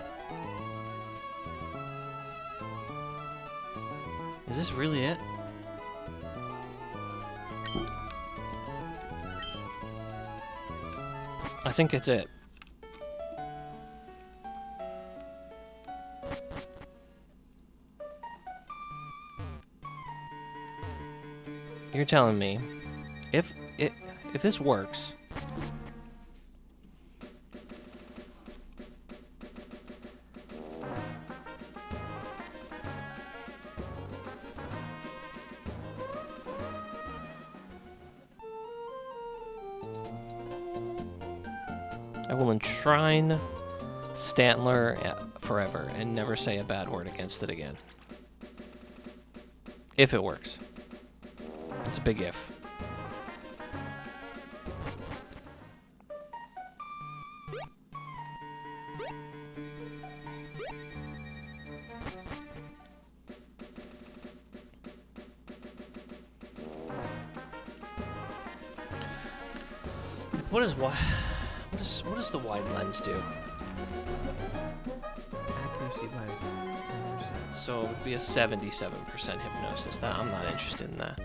Is this really it? I think it's it. you're telling me if this works, I will enshrine Stantler forever and never say a bad word against it again. If it works. It's a big if. What does the wide lens do? Accuracy by 10%. So it would be a 77% hypnosis. That I'm not interested in that.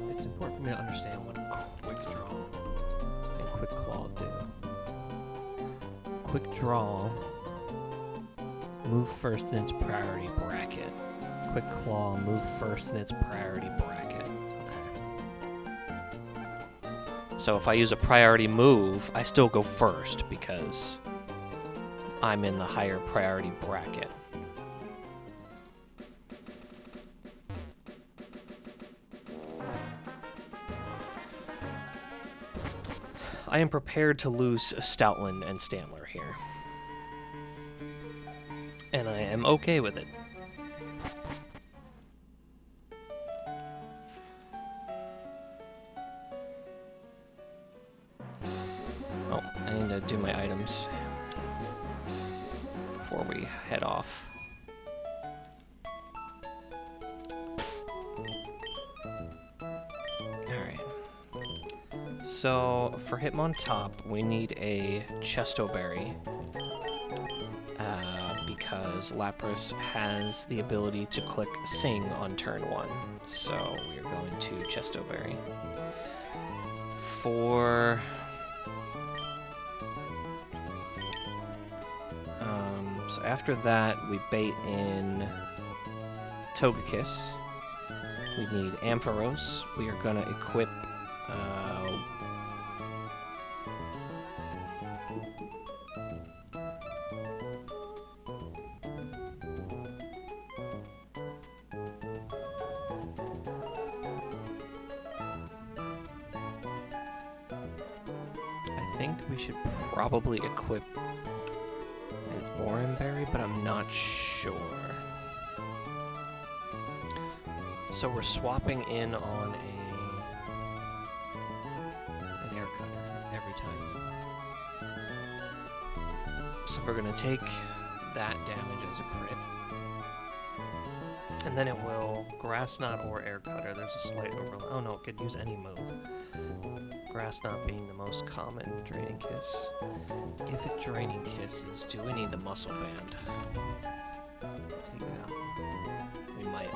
It's important for me to understand what quick draw and quick claw do. Quick draw, move first in its priority bracket. Quick claw, move first in its priority bracket. Okay. So if I use a priority move, I still go first because I'm in the higher priority bracket. I am prepared to lose Stoutland and Stantler here. And I am okay with it. Oh, I need to do my items before we head off. So for Hitmontop, we need a Chesto Berry. Because Lapras has the ability to click Sing on turn 1. So we are going to Chesto Berry. For so after that, we bait in Togekiss. We need Ampharos. We are gonna equip I think we should probably equip an Oranberry, but I'm not sure. So we're swapping in on an air cutter every time. So we're gonna take that damage as a crit. And then it will Grass Knot or Air Cutter. There's a slight overlap. Oh no, it could use any move. Grass Knot being the most common Draining Kiss. If it Draining Kisses, do we need the Muscle Band? Take it out. We might.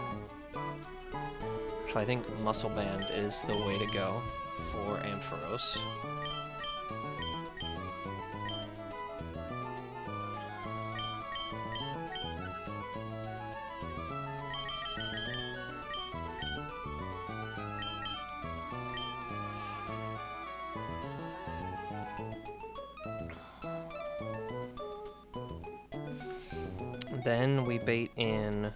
So I think Muscle Band is the way to go for Ampharos. Then we bait in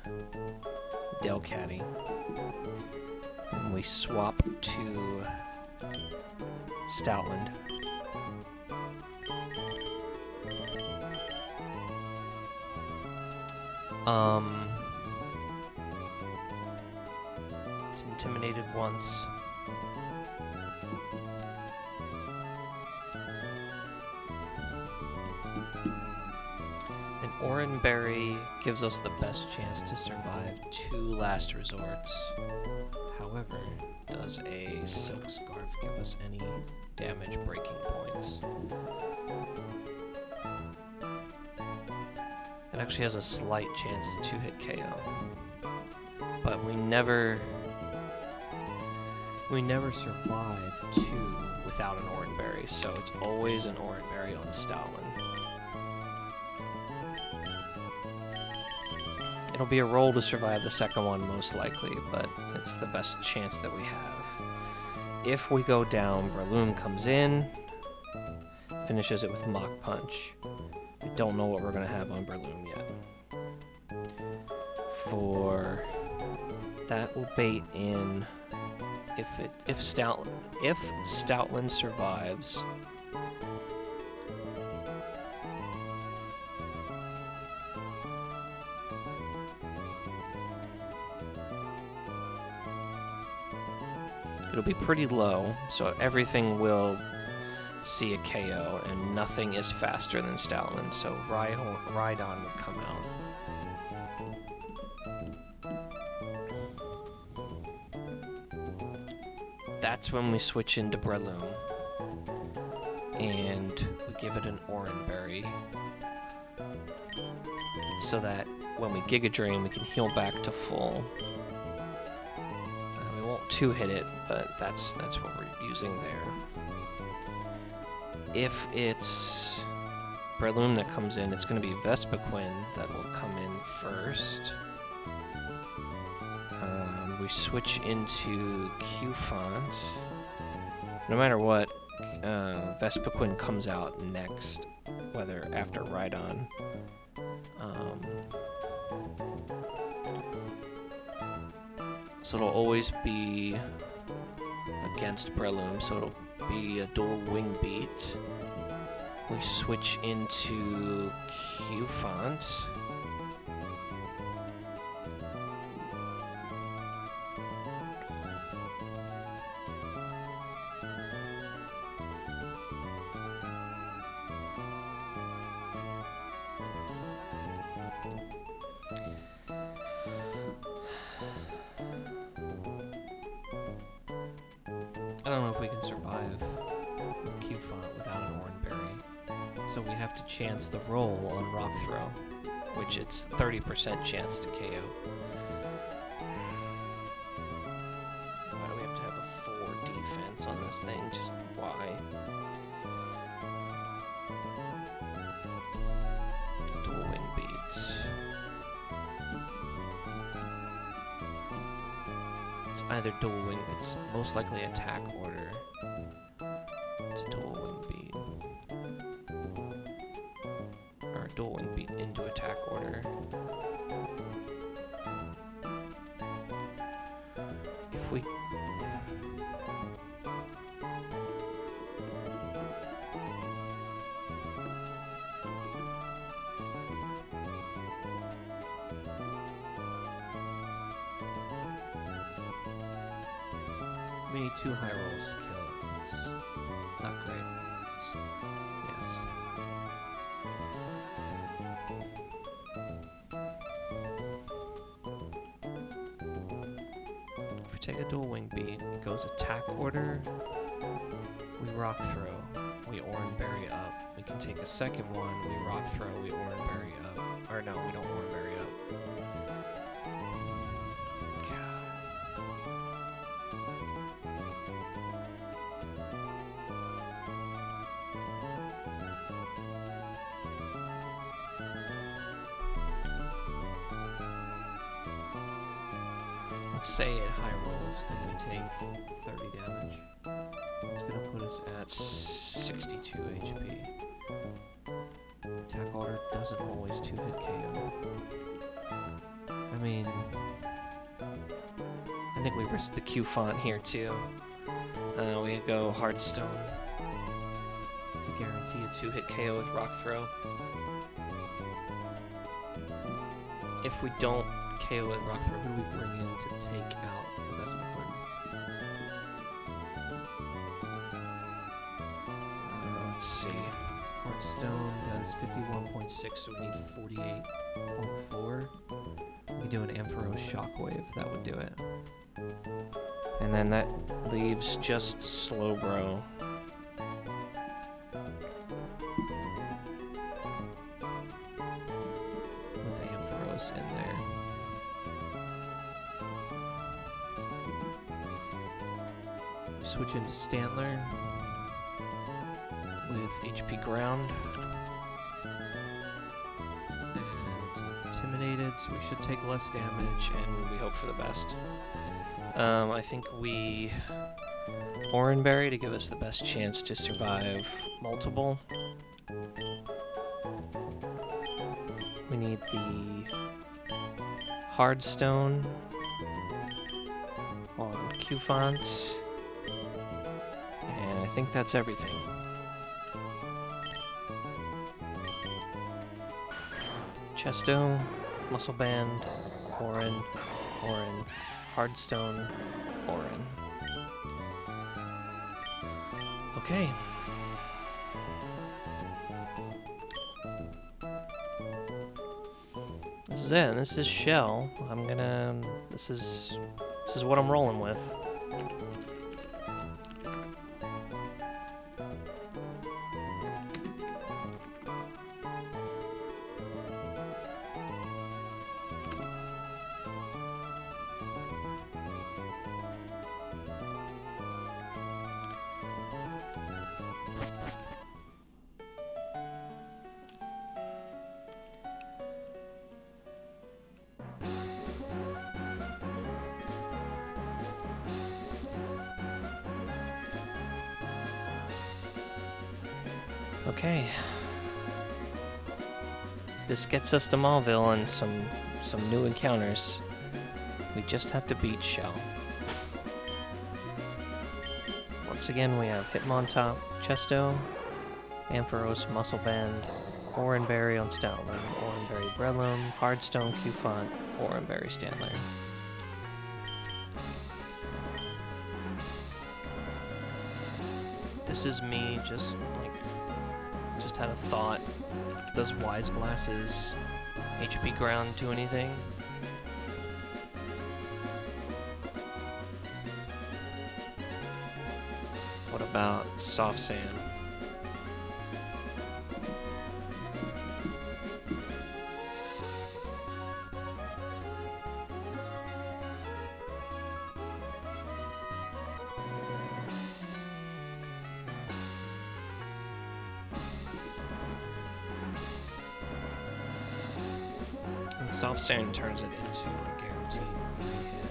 Delcatty. And we swap to Stoutland. It's intimidated once. Oranberry gives us the best chance to survive 2 last resorts. However, does a Silk Scarf give us any damage breaking points? It actually has a slight chance to hit KO. But we never survive 2 without an Oranberry, so it's always an Oranberry on Stoutland. It'll be a roll to survive the second one, most likely, but it's the best chance that we have. If we go down, Breloom comes in, finishes it with Mach Punch. We don't know what we're going to have on Breloom yet. For that, we'll bait in if Stoutland survives. It'll be pretty low, so everything will see a KO, and nothing is faster than Stoutland, so Rhydon would come out. That's when we switch into Breloom, and we give it an Oranberry, so that when we Giga Drain, we can heal back to full. 2-hit it, but that's what we're using there. If it's Breloom that comes in, it's going to be Vespiquen that will come in first. We switch into Q-Font. No matter what, Vespiquen comes out next, whether after Rhydon. So it'll always be against Breloom, so it'll be a dual Wing Beat. We switch into Q-Font. I don't know if we can survive with Q font without an Oran Berry. So we have to chance the roll on Rock Throw, which it's 30% chance to KO. Why do we have to have a 4 defense on this thing? Just why? Dual Wing Beads. It's either dual wing, it's most likely attack order. It's a dual wing beat. Or a dual wing beat into attack order. If we... We need 2 high rolls to kill it. It's not great. Yes. If we take a dual wing beat, it goes attack order. We rock throw. We Oran Berry up. We can take a second one. We rock throw. We Oran Berry up. Or no, we don't Oran Berry up. Let's say it high rolls and we take 30 damage. It's gonna put us at 62 HP. Attack order doesn't always 2-hit KO. I mean, I think we risked the Q font here too. We go Hearthstone to guarantee a 2-hit KO with Rock Throw. If we don't KO with Rock Throw, who do we bring in to take out the best one? Let's see. Hearthstone does 51.6, so we need 48.4. We do an Ampharos Shockwave, that would do it. And then that leaves just Slowbro. With Ampharos in there. Switch into Stantler with HP Ground. And it's intimidated, so we should take less damage, and we hope for the best. I think we Oran Berry to give us the best chance to survive multiple. We need the Hardstone on Q font. And I think that's everything. Chesto, Muscle Band, Oran, Hardstone, Oran. Okay. This is it. This is Chelle. This is what I'm rolling with. Okay. This gets us to Mauville and some new encounters. We just have to beat Chelle. Once again, we have Hitmontop, Chesto, Ampharos, Muscle Band, Oran Berry on Stoutland, Oran Berry Breloom, Hardstone, Q-Font, Oran Berry Stantler. This is me just had a thought. Does Wise Glasses HP Ground do anything? What about soft sand? And soft sand turns it into a guaranteed 3-hit.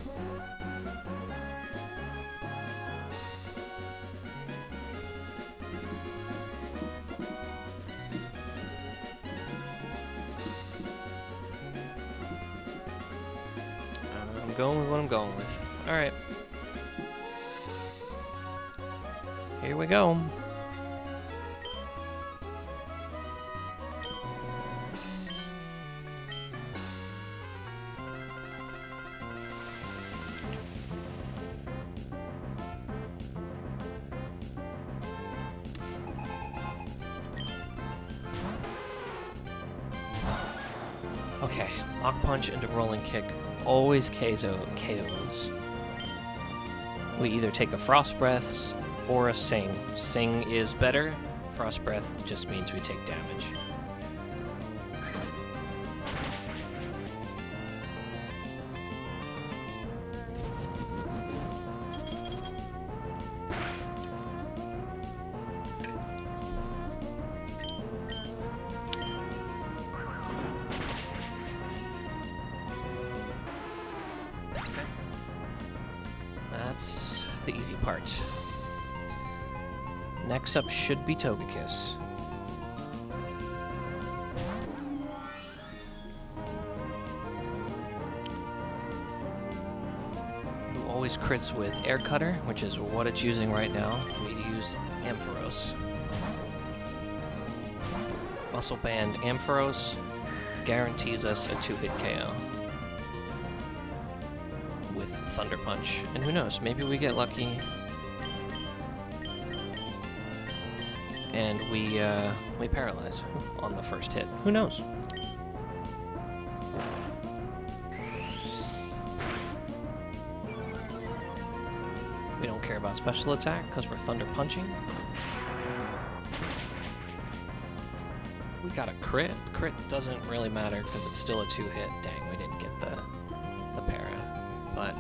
I'm going with what I'm going with. Alright. Here we go. Okay, Mach Punch into Rolling Kick always KOs. We either take a Frost Breath or a Sing. Sing is better. Frost Breath just means we take damage. That's the easy part. Next up should be Togekiss. Who always crits with Air Cutter, which is what it's using right now. We use Ampharos. Muscle Band Ampharos guarantees us a 2-hit KO. With Thunder Punch. And who knows, maybe we get lucky and we paralyze on the first hit. Who knows? We don't care about special attack because we're Thunder Punching. We got a crit. Crit doesn't really matter because it's still a 2-hit. Dang, we didn't get the para. But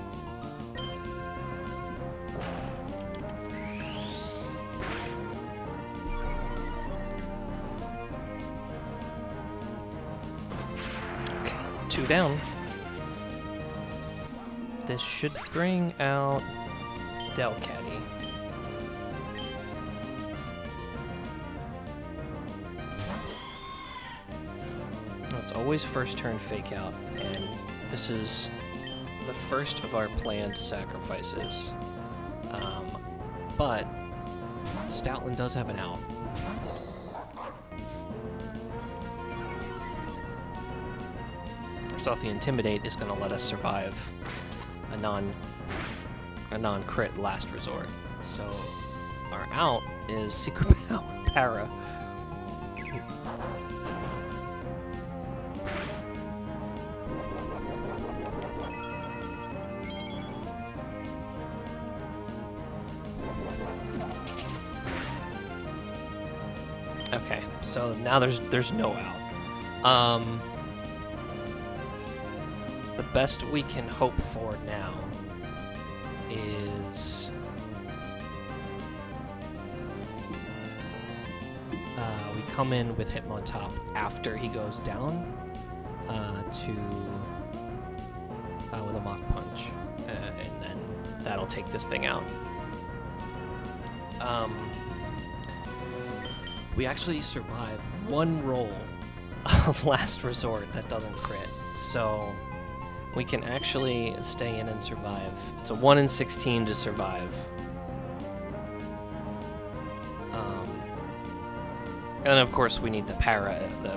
okay, 2 down. This should bring out Delcatty. It's always first turn fake out, and this is the first of our planned sacrifices. But Stoutland does have an out. First off, the Intimidate is going to let us survive a non-crit last resort. So our out is Secret Para. Okay, so now there's no out. The best we can hope for now is we come in with Hitmontop after he goes down with a Mach Punch, and then that'll take this thing out. We actually survive one roll of Last Resort that doesn't crit, so we can actually stay in and survive. It's a 1 in 16 to survive. And of course we need the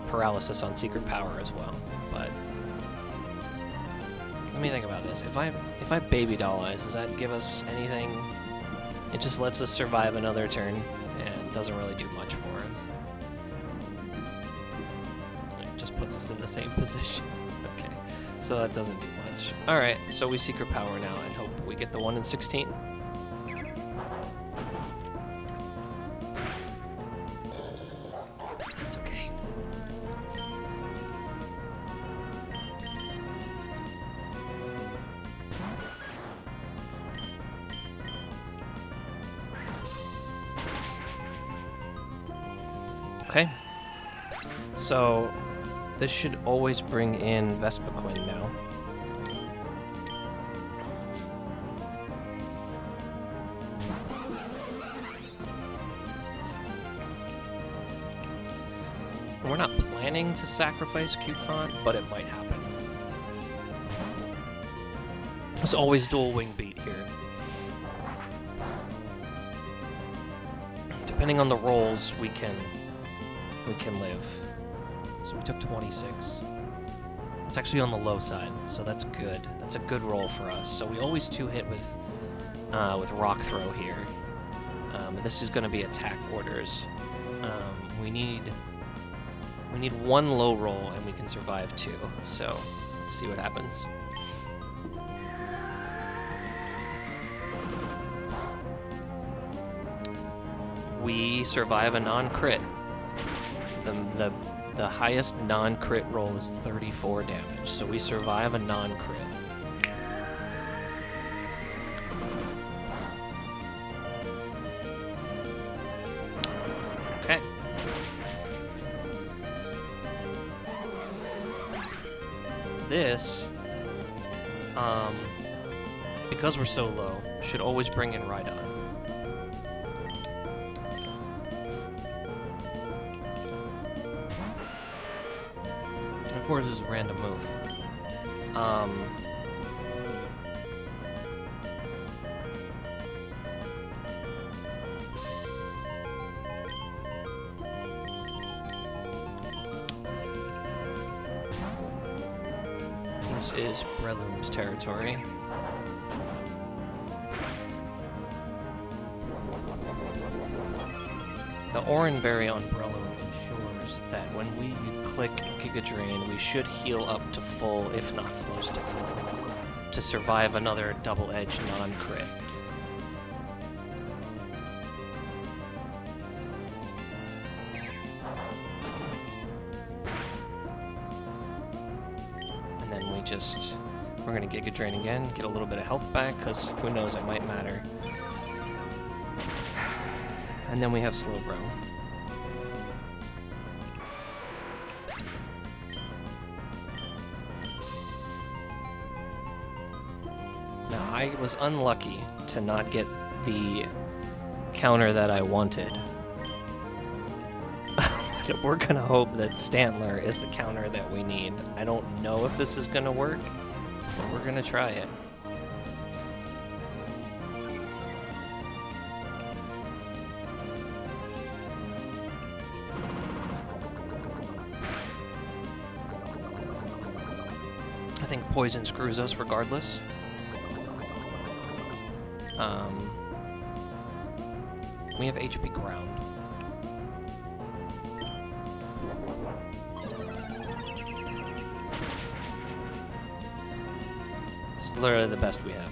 paralysis on Secret Power as well. But let me think about this. If I Baby Doll Eyes, does that give us anything? It just lets us survive another turn and doesn't really do much for us. It just puts us in the same position. Okay, so that doesn't do much. Alright, so we Secret Power now and hope we get the 1 in 16. Okay. So, this should always bring in Vespiquen now. We're not planning to sacrifice Q-Font, but it might happen. There's always dual wing beat here. Depending on the rolls, we can live. So we took 26. It's actually on the low side, so that's good. That's a good roll for us. So we always 2-hit with Rock Throw here. This is going to be attack orders. We need one low roll, and we can survive 2. So let's see what happens. We survive a non-crit. The highest non-crit roll is 34 damage, so we survive a non-crit. Okay. This, because we're so low, should always bring in Rhydon. Of course, this is a random move. This is Breloom's territory. The Oran Berry on Breloom ensures that when we click Giga Drain, we should heal up to full, if not close to full, to survive another double-edged non-crit. And then we're gonna Giga Drain again, get a little bit of health back, because who knows, it might matter. And then we have Slowbro. Now, I was unlucky to not get the counter that I wanted. We're gonna hope that Stantler is the counter that we need. I don't know if this is gonna work, but we're gonna try it. I think poison screws us regardless. We have HP ground. It's literally the best we have.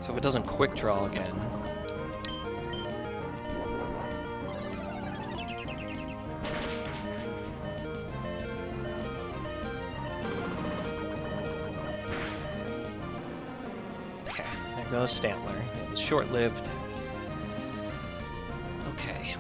So if it doesn't quick draw again. Okay, there goes Stantler. It was short-lived. Okay.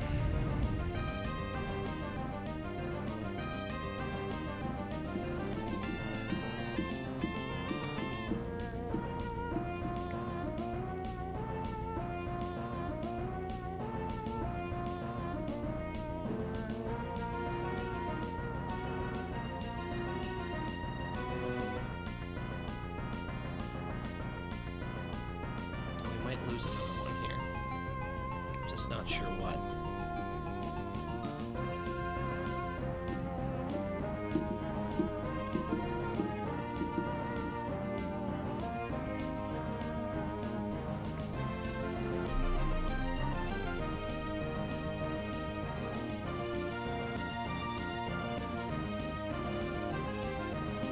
Lose another one here. Just not sure what.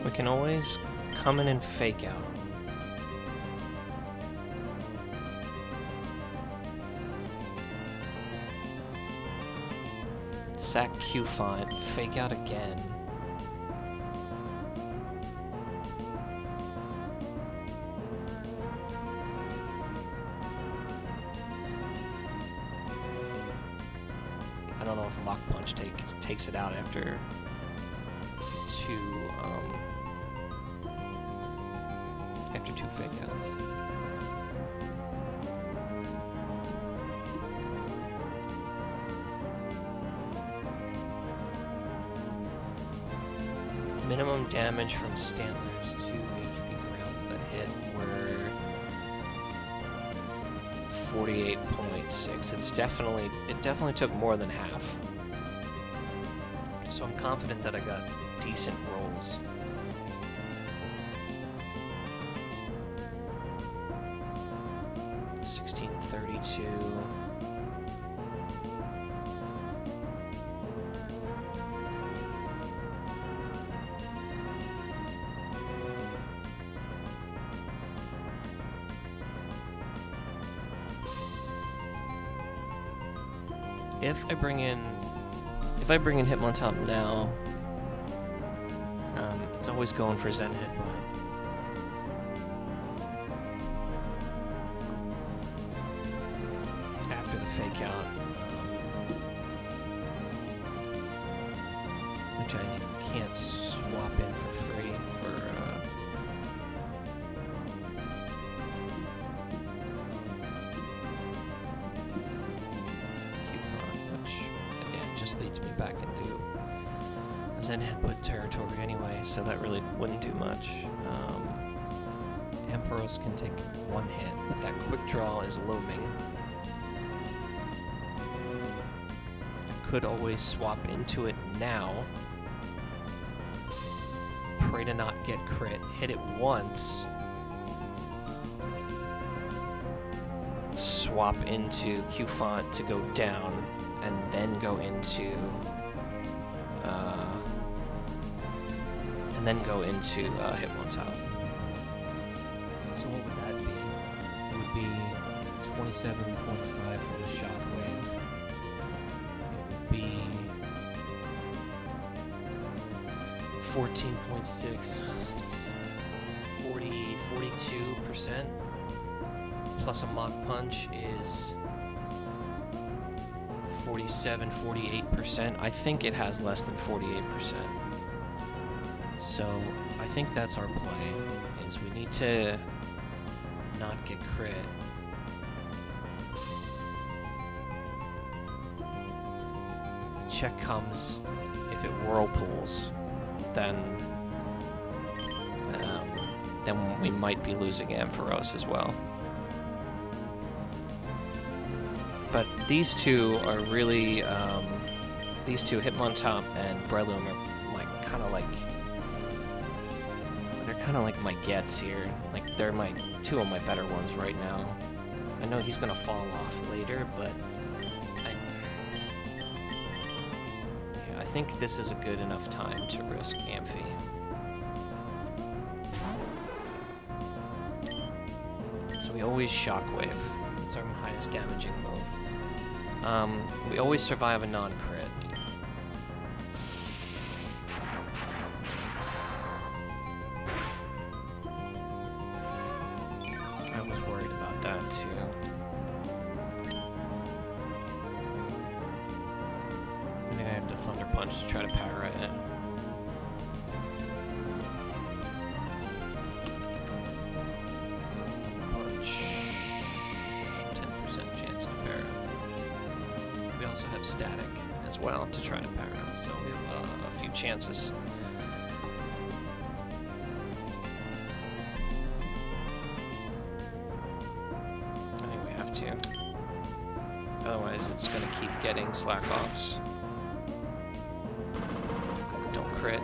We can always come in and fake out. Sack Q-Font, fake out again. takes it out after two fake outs. Minimum damage from Stantler's 2 HP rounds that hit were 48.6. It definitely took more than half. So I'm confident that I got decent rolls. $16.32. If I bring in Hitmontop now, it's always going for Zen Headbutt. After the fake out, which I can't swap in for free for. Leads me back into Zen Headbutt territory anyway, so that really wouldn't do much. Ampharos can take one hit, but that quick draw is looming. I could always swap into it now. Pray to not get crit. Hit it once. Swap into Q-Font to go down. And then go into, Hitmontop. So what would that be? It would be 27.5 for the shockwave. It would be 14.6, 42%, plus a Mach Punch is 48%. I think it has less than 48%. So I think that's our play, is we need to not get crit. The check comes if it whirlpools, then we might be losing Ampharos as well. But these two are really, these two, Hitmontop and Breloom, are they're kind of like my gets here. Like, they're two of my better ones right now. I know he's gonna fall off later, but I think this is a good enough time to risk Amphi. So we always Shockwave. It's our highest damaging move. We always survive a non-crit. I was worried about that too. I think I have to Thunder Punch to try to power it in. Have static as well to try to power up, so we have a few chances. I think we have to. Otherwise, it's going to keep getting slack-offs. Don't crit.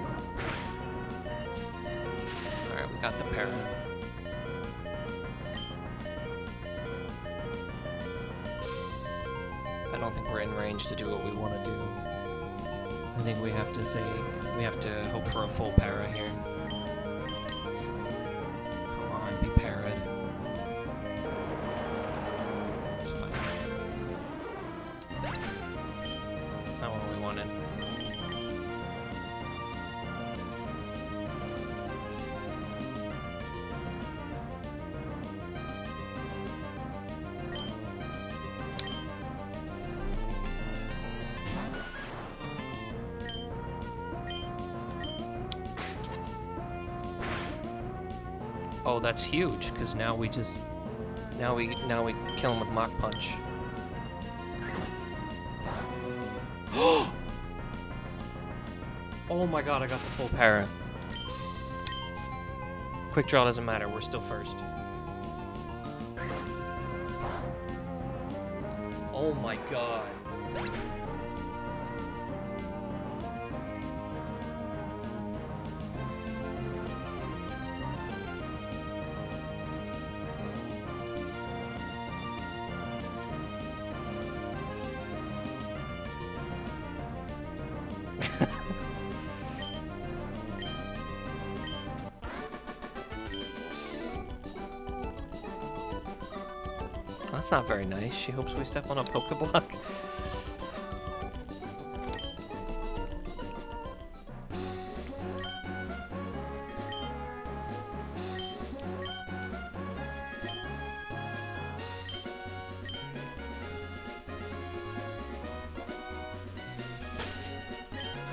Alright, we got the para. I don't think we're in range to do what we want to do. I think we have to hope for a full para here. Come on, be para'd. It's fine. It's not what we wanted. Oh, that's huge, because now we kill him with Mach Punch. Oh my god, I got the full para. Quick draw doesn't matter, we're still first. Oh my god. That's not very nice. She hopes we step on a Pokeblock.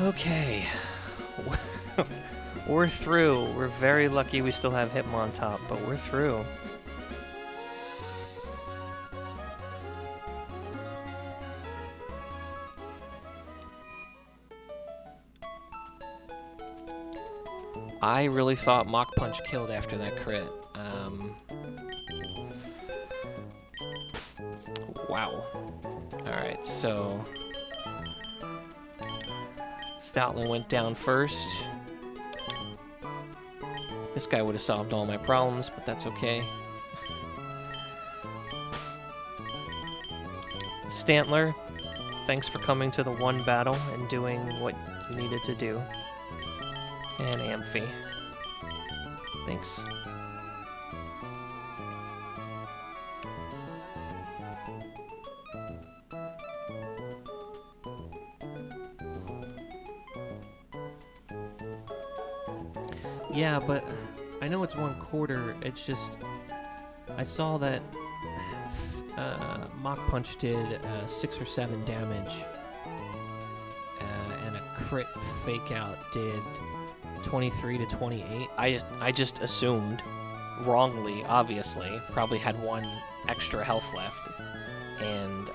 Okay. We're through. We're very lucky we still have Hitmontop, but we're through. I really thought Mach Punch killed after that crit. Wow. Alright, so... Stoutland went down first. This guy would have solved all my problems, but that's okay. Stantler, thanks for coming to the one battle and doing what you needed to do. And Amphi. Thanks. Yeah, but I know it's 1/4. It's just I saw that Mach Punch did 6 or 7 damage, and a crit fake out did 23 to 28. I just assumed, wrongly, obviously, probably had 1 extra health left, and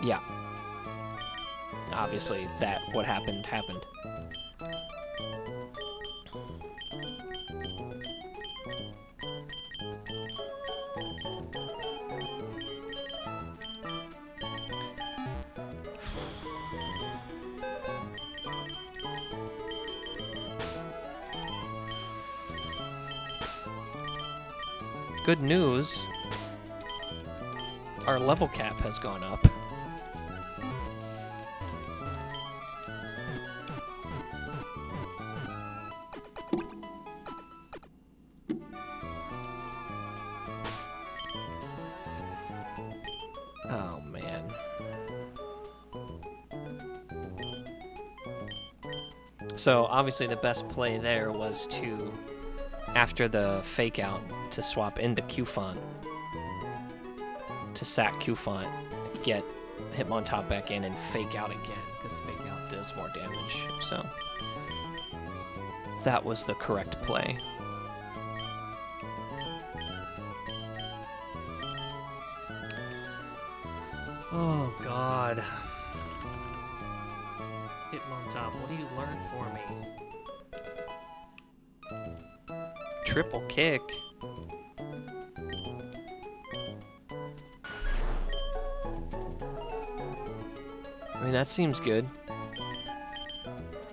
yeah. Obviously, what happened. Good news, our level cap has gone up. Oh man. So obviously the best play there was to, after the fake out, to swap into Q-Font, to sack Q-Font, get Hitmontop back in and fake out again, because fake out does more damage, so that was the correct play. Oh god. Hitmontop, what do you learn for me? Triple kick? I mean, that seems good.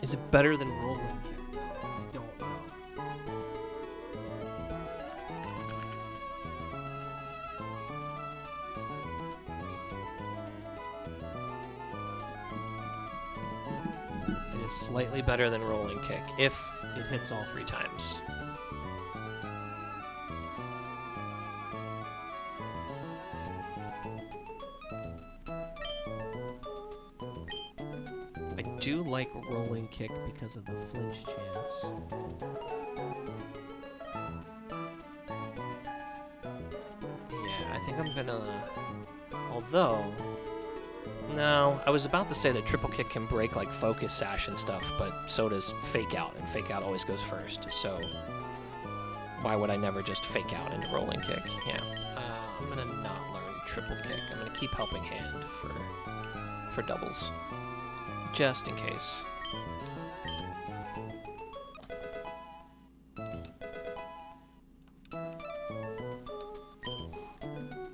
Is it better than rolling kick? I don't know. It is slightly better than rolling kick, if it hits all 3 times. I do like rolling kick because of the flinch chance. Yeah, I think I'm gonna... Although... No, I was about to say that triple kick can break like focus sash and stuff, but so does fake out, and fake out always goes first. So why would I never just fake out into rolling kick? Yeah. I'm gonna not learn triple kick. I'm gonna keep helping hand for doubles, just in case.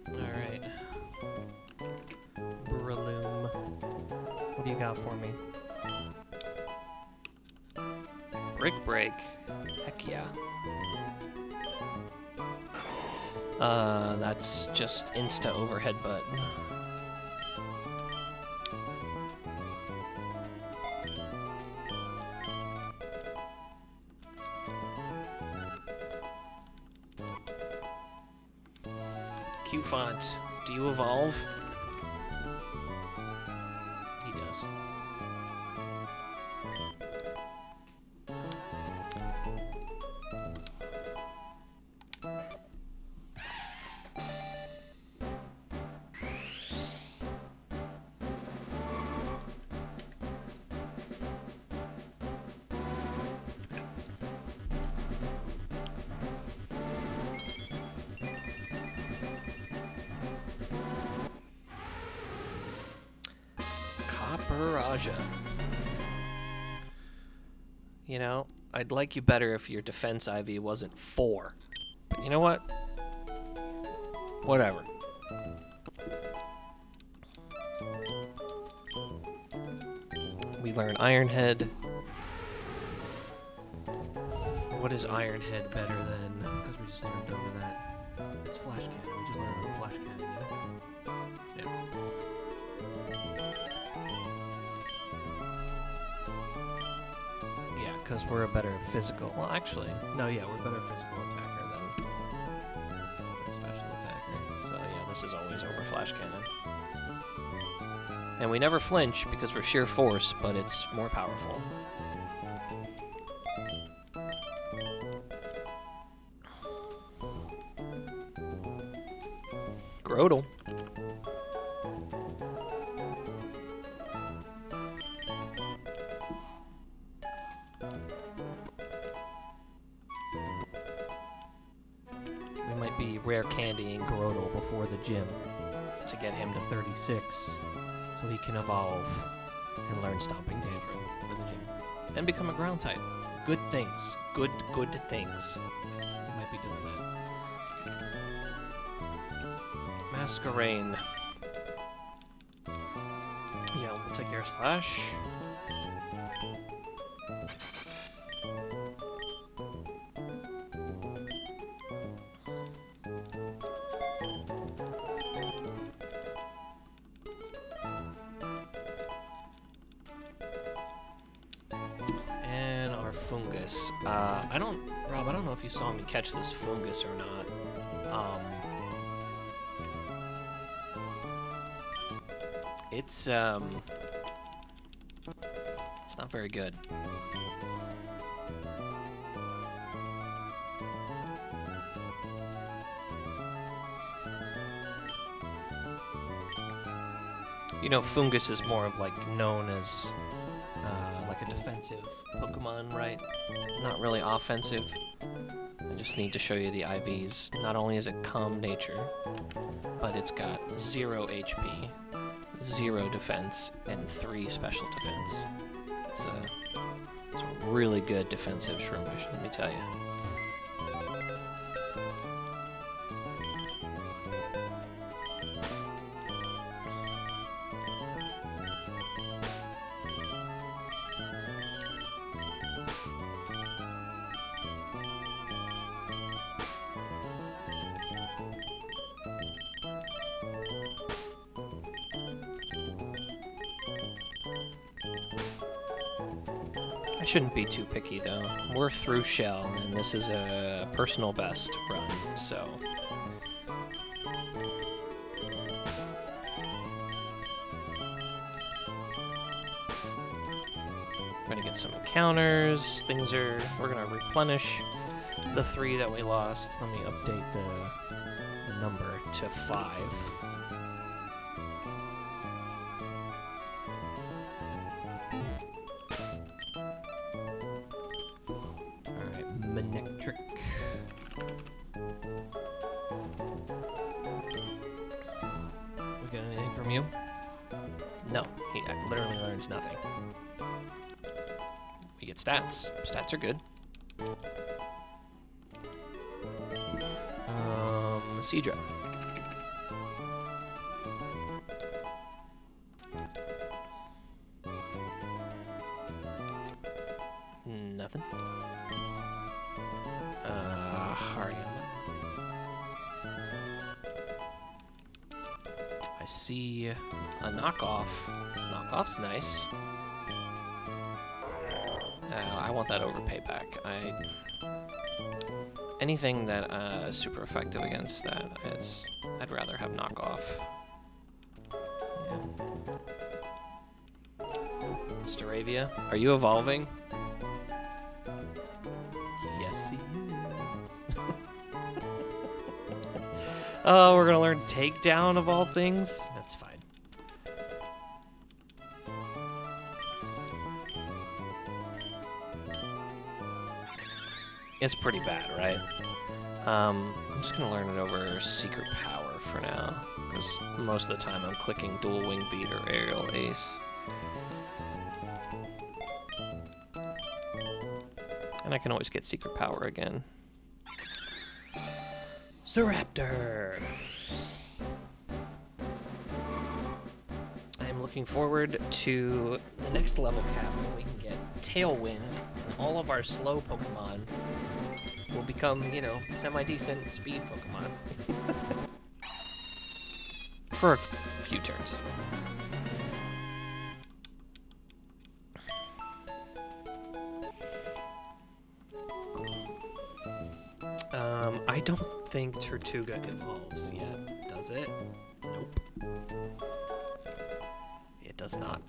Alright. Braloom. What do you got for me? Brick break. Heck yeah. That's just insta overhead butt. Q font, do you evolve? He does. Raja. You know, I'd like you better if your defense IV wasn't 4. But you know what? Whatever. We learn Iron Head. What is Iron Head better than? Because we just learned over that. It's Flash Cannon. We just learned over Flash Cannon. Yeah. Yeah, because we're a better physical. Well, actually, no, yeah, we're a better physical attacker than special attacker. So yeah, this is always over Flash Cannon. And we never flinch because we're sheer force, but it's more powerful. Grodel. We might be rare candying Grodel before the gym to get him to 36 so he can evolve and learn Stomping Tantrum for the gym. And become a ground type. Good things. Good things. We might be doing that. Masquerain. Yeah, we'll take Air Slash. And our Fungus. Rob, I don't know if you saw me catch this Fungus or not. It's not very good. You know, Fungus is more of like known as like a defensive Pokemon, right? Not really offensive. I just need to show you the IVs. Not only is it calm nature, but it's got 0 HP, 0 defense, and 3 special defense. It's a really good defensive Shroomish, let me tell you. I shouldn't be too picky though. We're through Chelle, and this is a personal best run, so. We're gonna get some encounters. We're gonna replenish the 3 that we lost. Let me update the number to 5. Electric. We got anything from you? No, he literally learns nothing. We get stats. Stats are good. Seadra. Nothing. Harium. I see a knockoff. Knockoff's nice. I want that overpay back. Anything that is super effective against that is, I'd rather have knockoff. Yeah. Staravia, are you evolving? Yes, he is. Oh, we're gonna learn takedown of all things? That's fine. It's pretty bad, right? I'm just gonna learn it over Secret Power for now, because most of the time I'm clicking Dual Wing Beat or Aerial Ace. And I can always get Secret Power again. Staraptor! I am looking forward to the next level cap when we can get Tailwind. All of our slow Pokemon will become, you know, semi-decent speed Pokemon. For a few turns. I don't think Tortuga evolves yet, does it? Nope. It does not.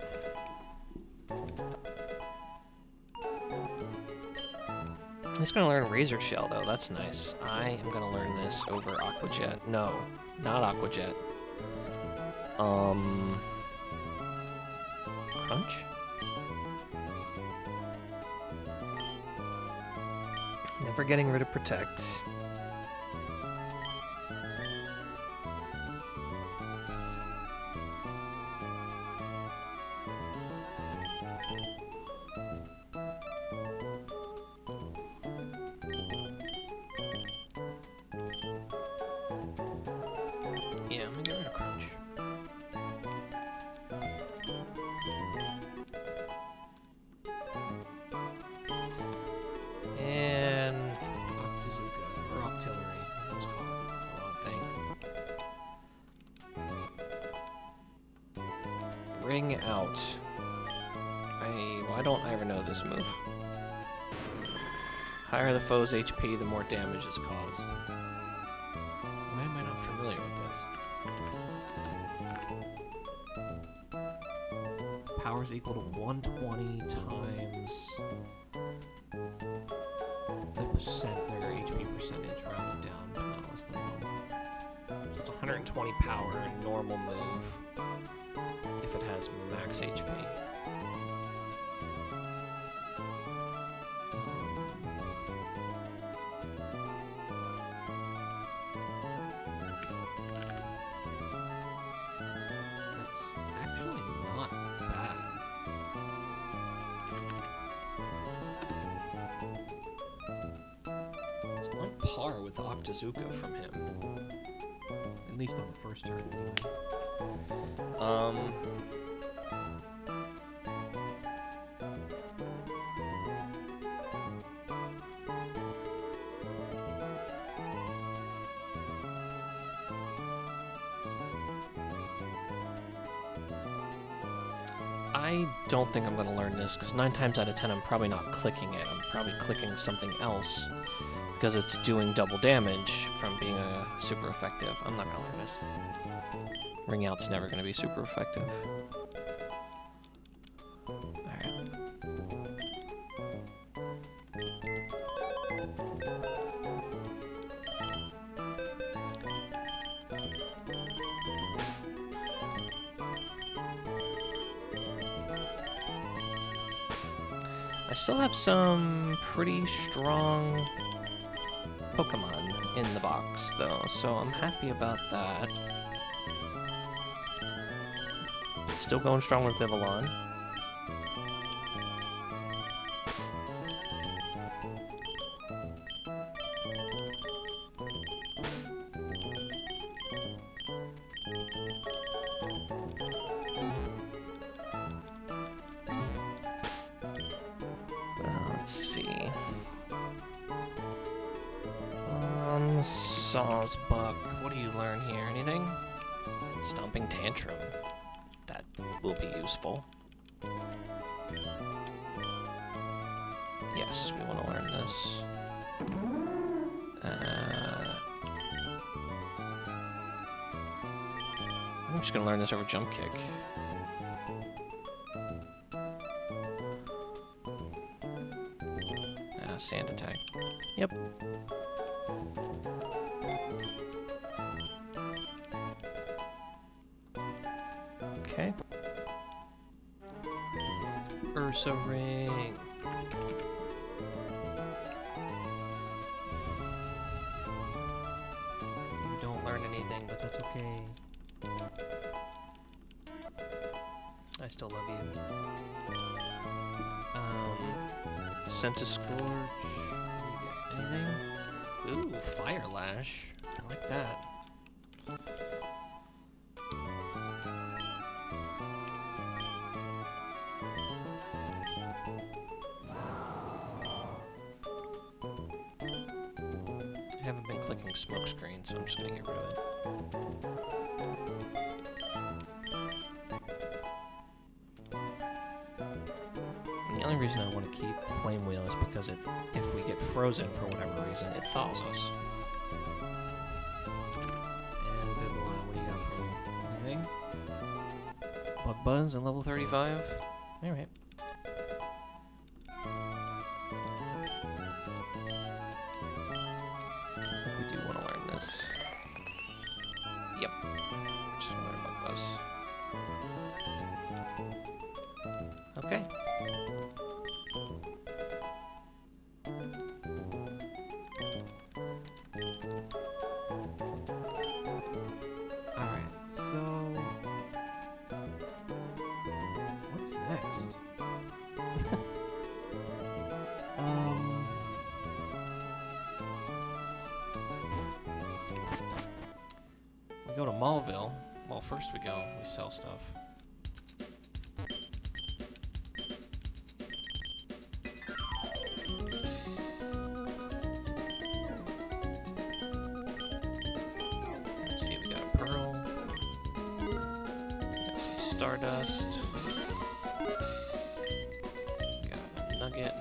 He's gonna learn Razor Shell, though. That's nice. I am gonna learn this over Aquajet. No, not Aquajet. Crunch? Never getting rid of Protect. Yeah, I'm gonna get rid of Crunch. And Octazooka, or Octillery, I was calling it the wrong thing. Ring Out. Why don't I ever know this move? Higher the foe's HP, the more damage is caused. Why am I not familiar with this? Power is equal to 120 times the percent, their HP percentage, rounded down, but not less than 1. So it's 120 power, normal move, if it has max HP. That's actually not bad. It's on par with Octazooka from him. At least on the first turn, anyway. I don't think I'm going to learn this, because 9 times out of 10 I'm probably not clicking it. I'm probably clicking something else, because it's doing double damage from being a super effective. I'm not going to learn this. Ring Out's never going to be super effective. Alright. I I still have some pretty strong Pokemon in the box, though, so I'm happy about that. Still going strong with Vivillon. Let's see. Sawsbuck. What do you learn here? Anything? Stomping Tantrum. That will be useful. Yes, we want to learn this. I'm just going to learn this over Jump Kick. Sand Attack. Yep. Okay. Ursa Ring. You don't learn anything, but that's okay. I still love you. Centiskorch. Anything? Ooh, Fire Lash. I like that. I haven't been clicking Smokescreen, so I'm just gonna get rid of it. The only reason I want to keep Flame Wheel is because if we get frozen for whatever reason, it thaws us. And Vivillon, what do you got for me? Anything? Bug Buzz at level 35? Alright. We do want to learn this. Yep. Just want to learn Bug Buzz. Okay. We go to Mallville. Well, first we sell stuff. Let's see, we got a Pearl. Got some Stardust. Got a Nugget.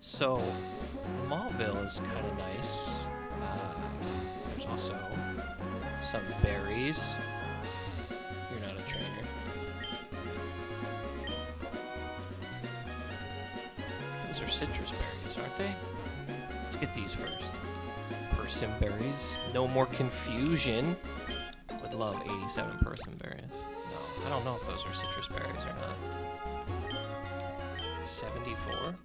So, Mallville is kind of nice. There's also some berries. You're not a trainer. Those are citrus berries, aren't they? Let's get these first. Persimberries. No more confusion. Would love 87 Persimberries. No, I don't know if those are citrus berries or not. 74?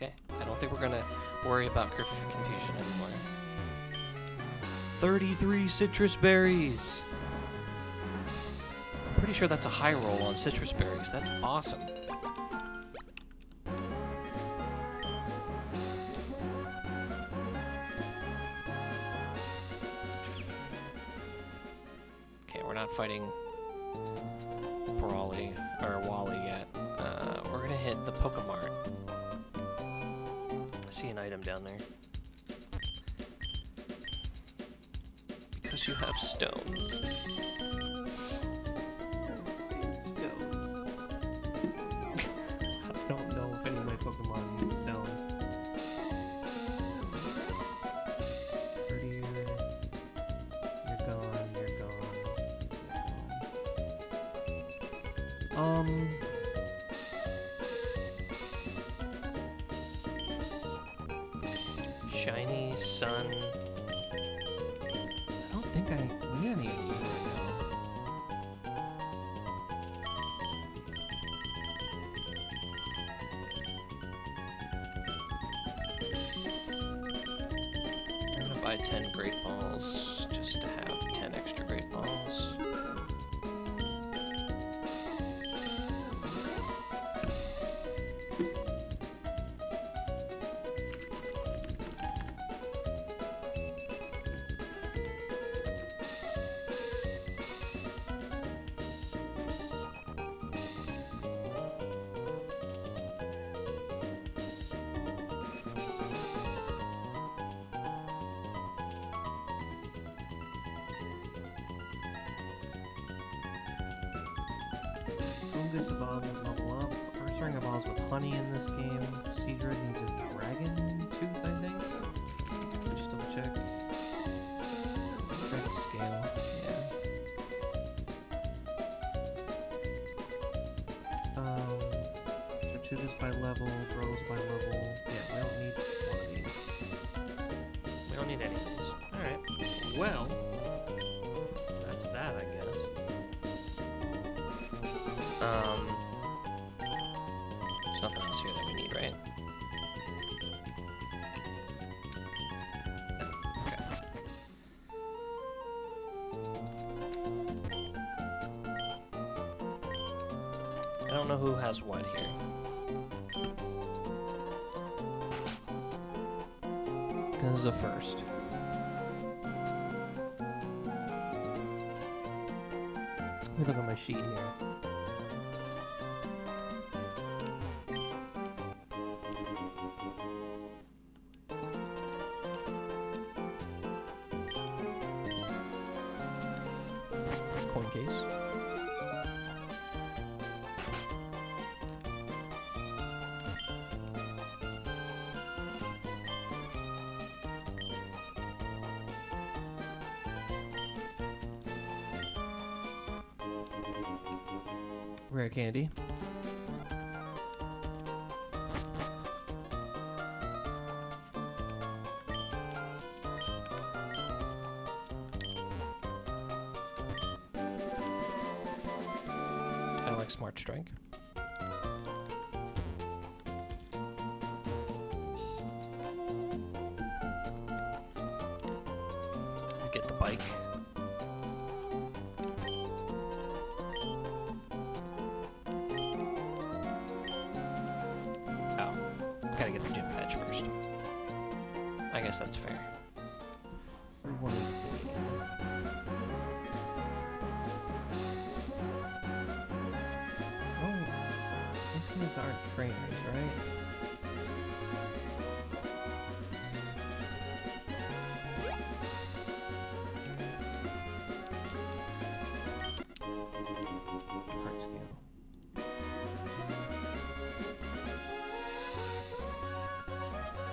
Okay, I don't think we're gonna worry about confusion anymore. 33 citrus berries! I'm pretty sure that's a high roll on citrus berries. That's awesome. Okay, we're not fighting Brawly or Wally yet. We're gonna hit the Pokemart. I see an item down there. Because you have stones. Stones. I don't know if any of my Pokemon need stones. Prettier. You're gone, you're gone, you're gone. Shiny, sun. I don't think I need any of you right now. I'm gonna buy 10 great balls just to have 10 extra great balls. Fungus evolves with level up. First ring evolves with honey in this game. Seadra needs a dragon tooth, I think. Just double check. Dragon scale, yeah. Tortugas by level, grows by level. Yeah, we don't need one of these. We don't need any of these. Alright. Well, that's that, I guess. There's nothing else here that we need, right? Okay. I don't know who has what here. This is a first. Let me look at my sheet here. Coin case. Rare candy. I like Smart Strike. Get the bike. Oh, gotta get the gym badge first. I guess that's fair. 118. Oh, these guys aren't trainers, right? Heart scale.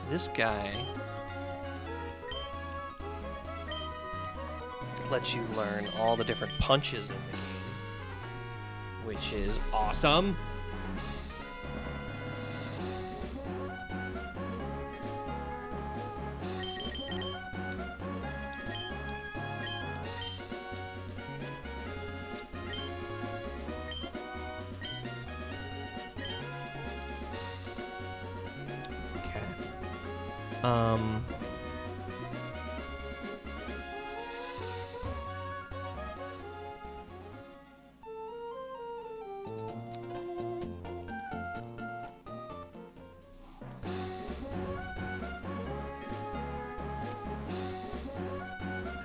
This guy lets you learn all the different punches in the game, which is awesome. Okay. I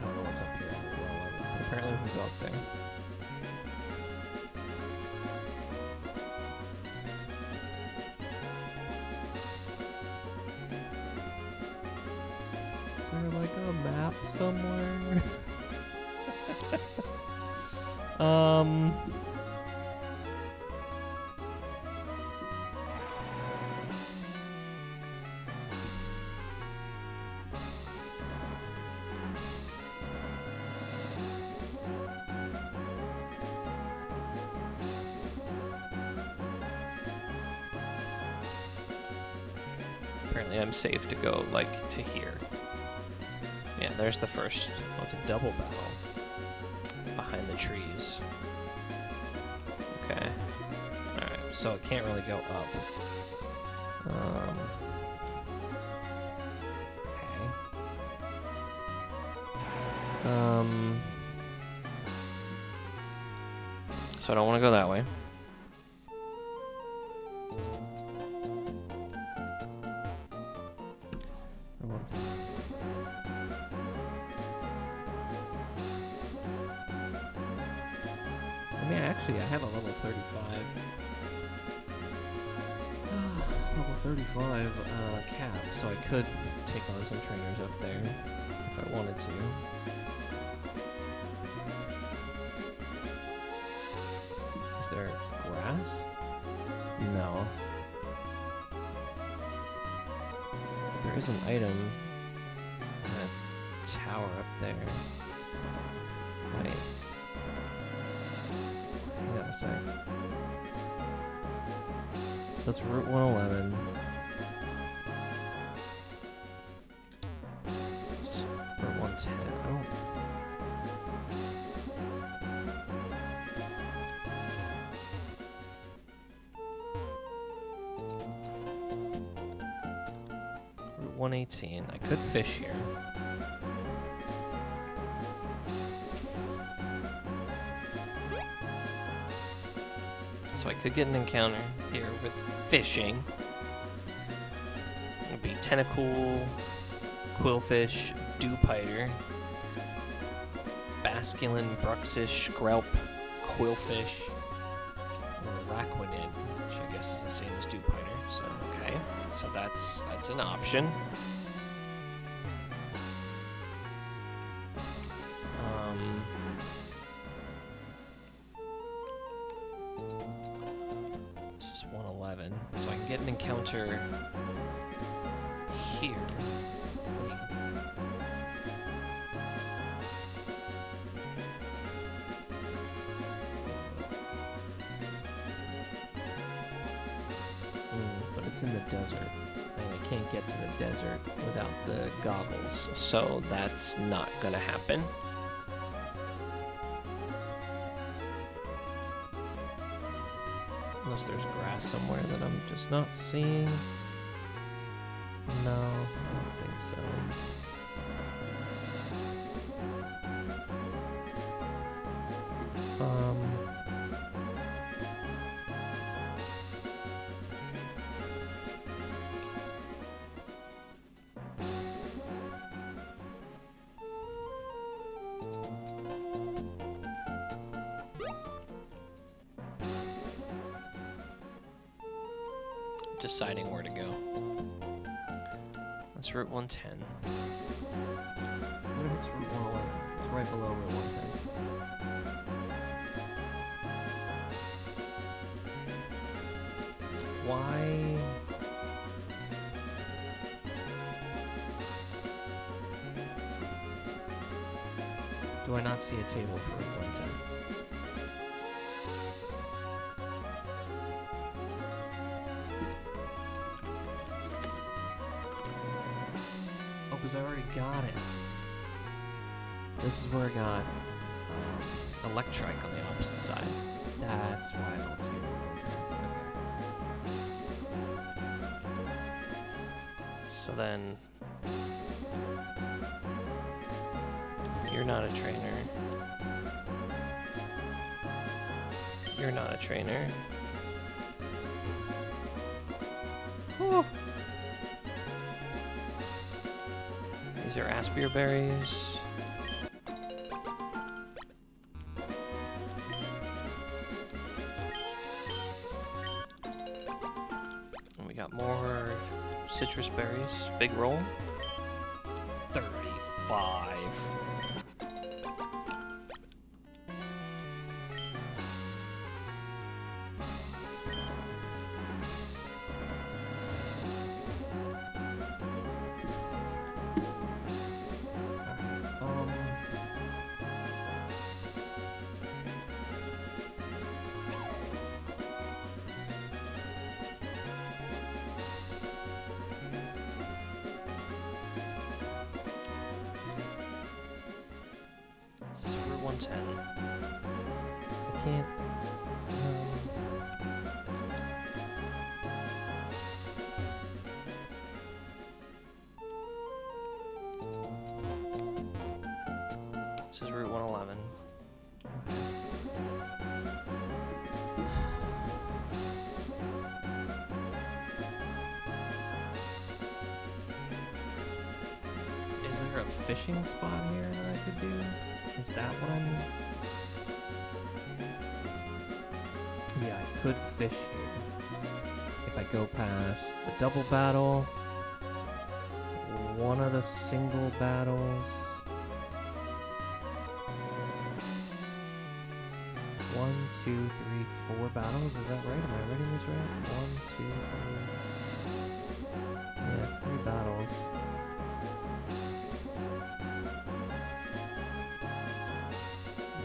don't know what's up here. Well, apparently we can go up there. Is there like a map somewhere? apparently I'm safe to go, like, to here. Yeah, there's the first. Oh, it's a double battle. Behind the trees. Okay. Alright, so it can't really go up. Okay. So I don't want to go that way. I mean, actually, I have a level 35. Level 35 cap, so I could take on some trainers up there if I wanted to. Is there grass? No. There is an item in a tower up there. Wait. Hang on a sec. So it's Route 111. Route 110. Oh. Route 118. I could fish here. So I could get an encounter here with fishing. It would be tentacle, quillfish, dewpiter, basculin, bruxish, skrelp, quillfish, or araquanid, which I guess is the same as dewpiter. So okay, so that's an option. So I can get an encounter here. But it's in the desert, and I can't get to the desert without the goggles, so that's not gonna happen. Unless there's grass somewhere that I'm just not seeing. No, I don't think so. Deciding where to go. That's Route 110. What if it's Route 111? It's right below Route 110. Why? Do I not see a table for Route 110? Because I already got it. This is where I got Electrike on the opposite side. That's why I don't see it. Okay. So then, you're not a trainer. You're not a trainer. Whew. These are Aspir berries. And we got more citrus berries. Big roll. 35. 110. I can't. This is Route 111. Is there a fishing spot here that I could do? Is that what I'm... Yeah, I could fish here. If I go past the double battle, one of the single battles, 1, 2, 3, 4 battles. Is that right? Am I reading this right? 1, 2, 3. Yeah, 3 battles.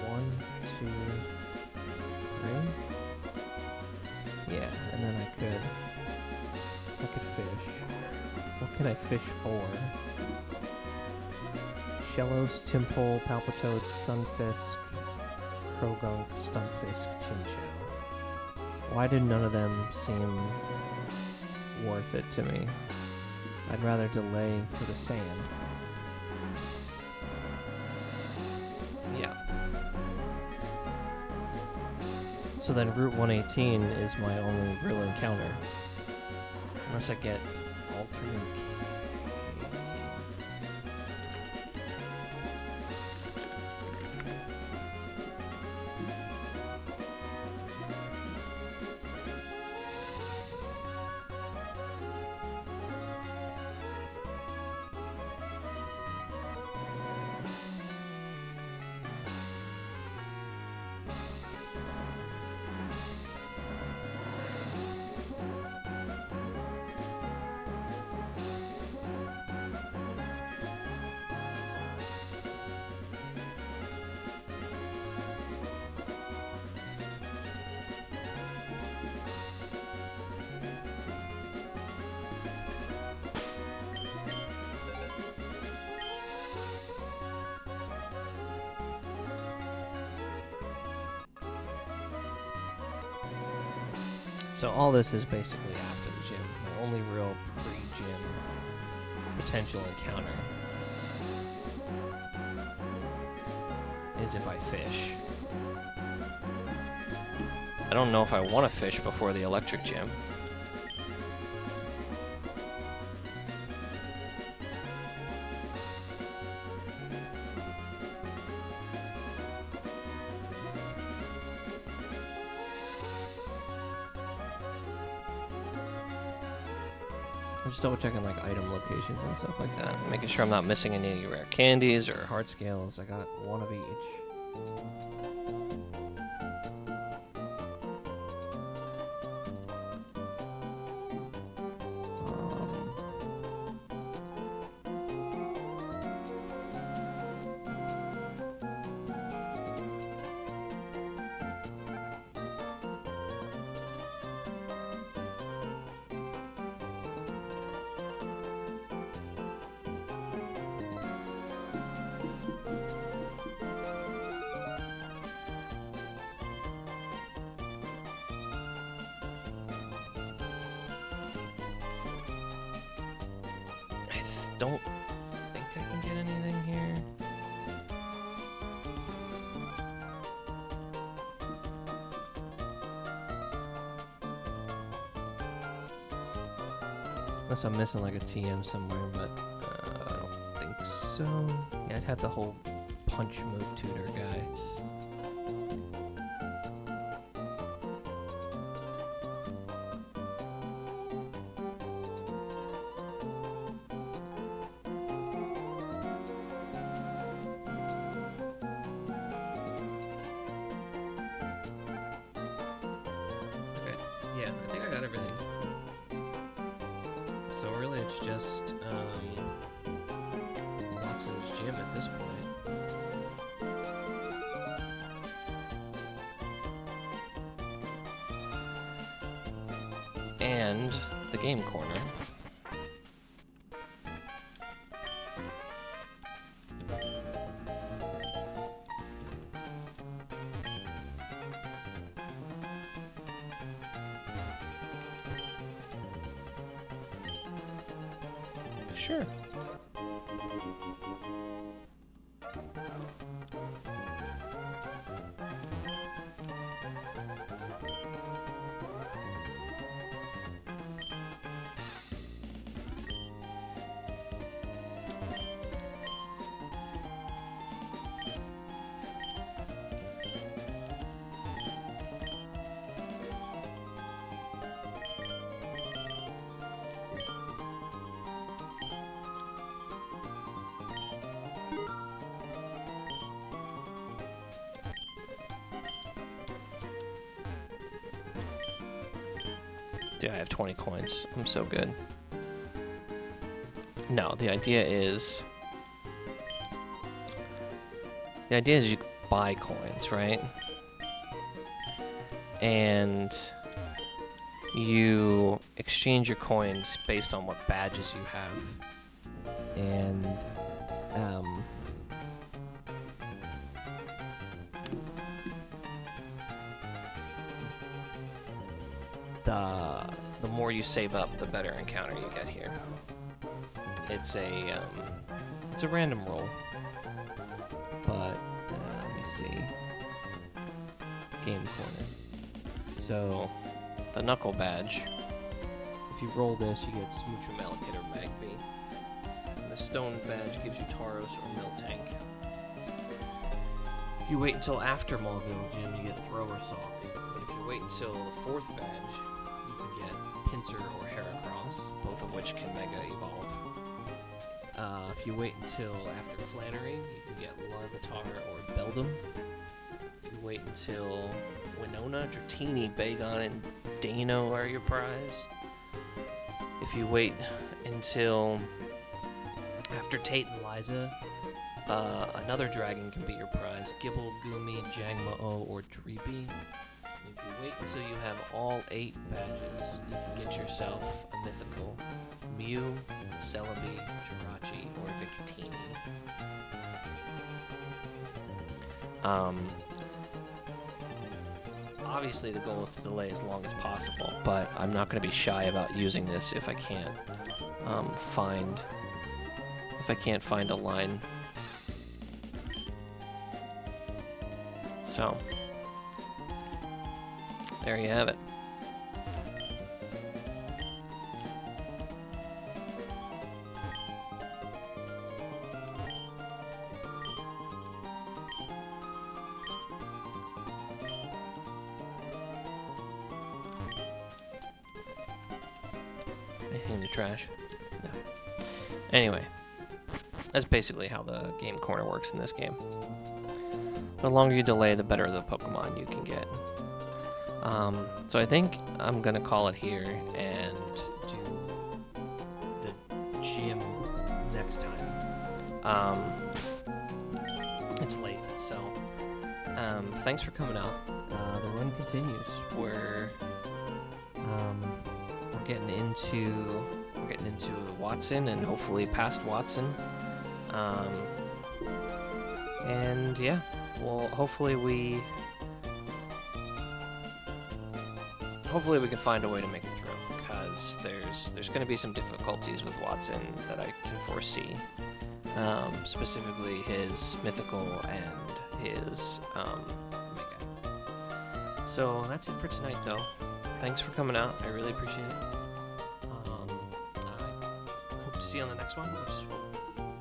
One, two, three. Yeah, and then I could fish. What can I fish for? Shellos, Timpole, Palpitoad, Stunfisk, Krogunk, Stunfisk, Chinchou. Why did none of them seem worth it to me? I'd rather delay for the sand. Yeah. So then Route 118 is my only real encounter. Unless I get alternate. So all this is basically after the gym. My only real pre-gym potential encounter is if I fish. I don't know if I want to fish before the electric gym. I'm just double checking like item locations and stuff like that. Making sure I'm not missing any rare candies or Heart scales, I got one of each. don't think I can get anything here. Unless I'm missing like a TM somewhere, but I don't think so. Yeah, I'd have the whole punch move tutor guy. Yeah, I think I got everything. So really it's just Watson's gym at this point. And the game corner. Sure. Dude, I have 20 coins. I'm so good. No, the idea is you buy coins, right? And you exchange your coins based on what badges you have. And the more you save up, the better encounter you get here. It's a random roll, but let me see. Game corner. So the knuckle badge. If you roll this, you get Smoocher Malekith or Magby. And the stone badge gives you Tauros or Miltank. If you wait until after Maulville Gym, you get Thrower Sock. And if you wait until the fourth badge, you can get Pinsir or Heracross, both of which can Mega Evolve. If you wait until after Flannery, you can get Larvitar or Beldum. If you wait until Winona, Dratini, Bagon, and Dano are your prize. If you wait until after Tate and Liza, another dragon can be your prize. Gibble, Goomy, Jangmo-O, or Dreepy. If you wait until you have all 8 badges, you can get yourself a mythical Mew, Celebi, Jirachi, or Victini. Obviously the goal is to delay as long as possible, but I'm not going to be shy about using this if I can't find a line. So there you have it. In the trash. No. Anyway, that's basically how the game corner works in this game. The longer you delay, the better the Pokemon you can get. So I think I'm gonna call it here and do the gym next time. It's late, so thanks for coming out. The run continues. We're getting into Watson and hopefully past Watson. And yeah, well, hopefully we can find a way to make it through, because there's going to be some difficulties with Watson that I can foresee, specifically his mythical and his mega. So that's it for tonight, though. Thanks for coming out. I really appreciate it. I hope to see you on the next one, which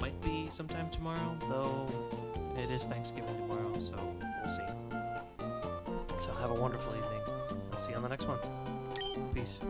might be sometime tomorrow, though it is Thanksgiving tomorrow, so we'll see. So have a wonderful evening. I'll see you on the next one. Peace.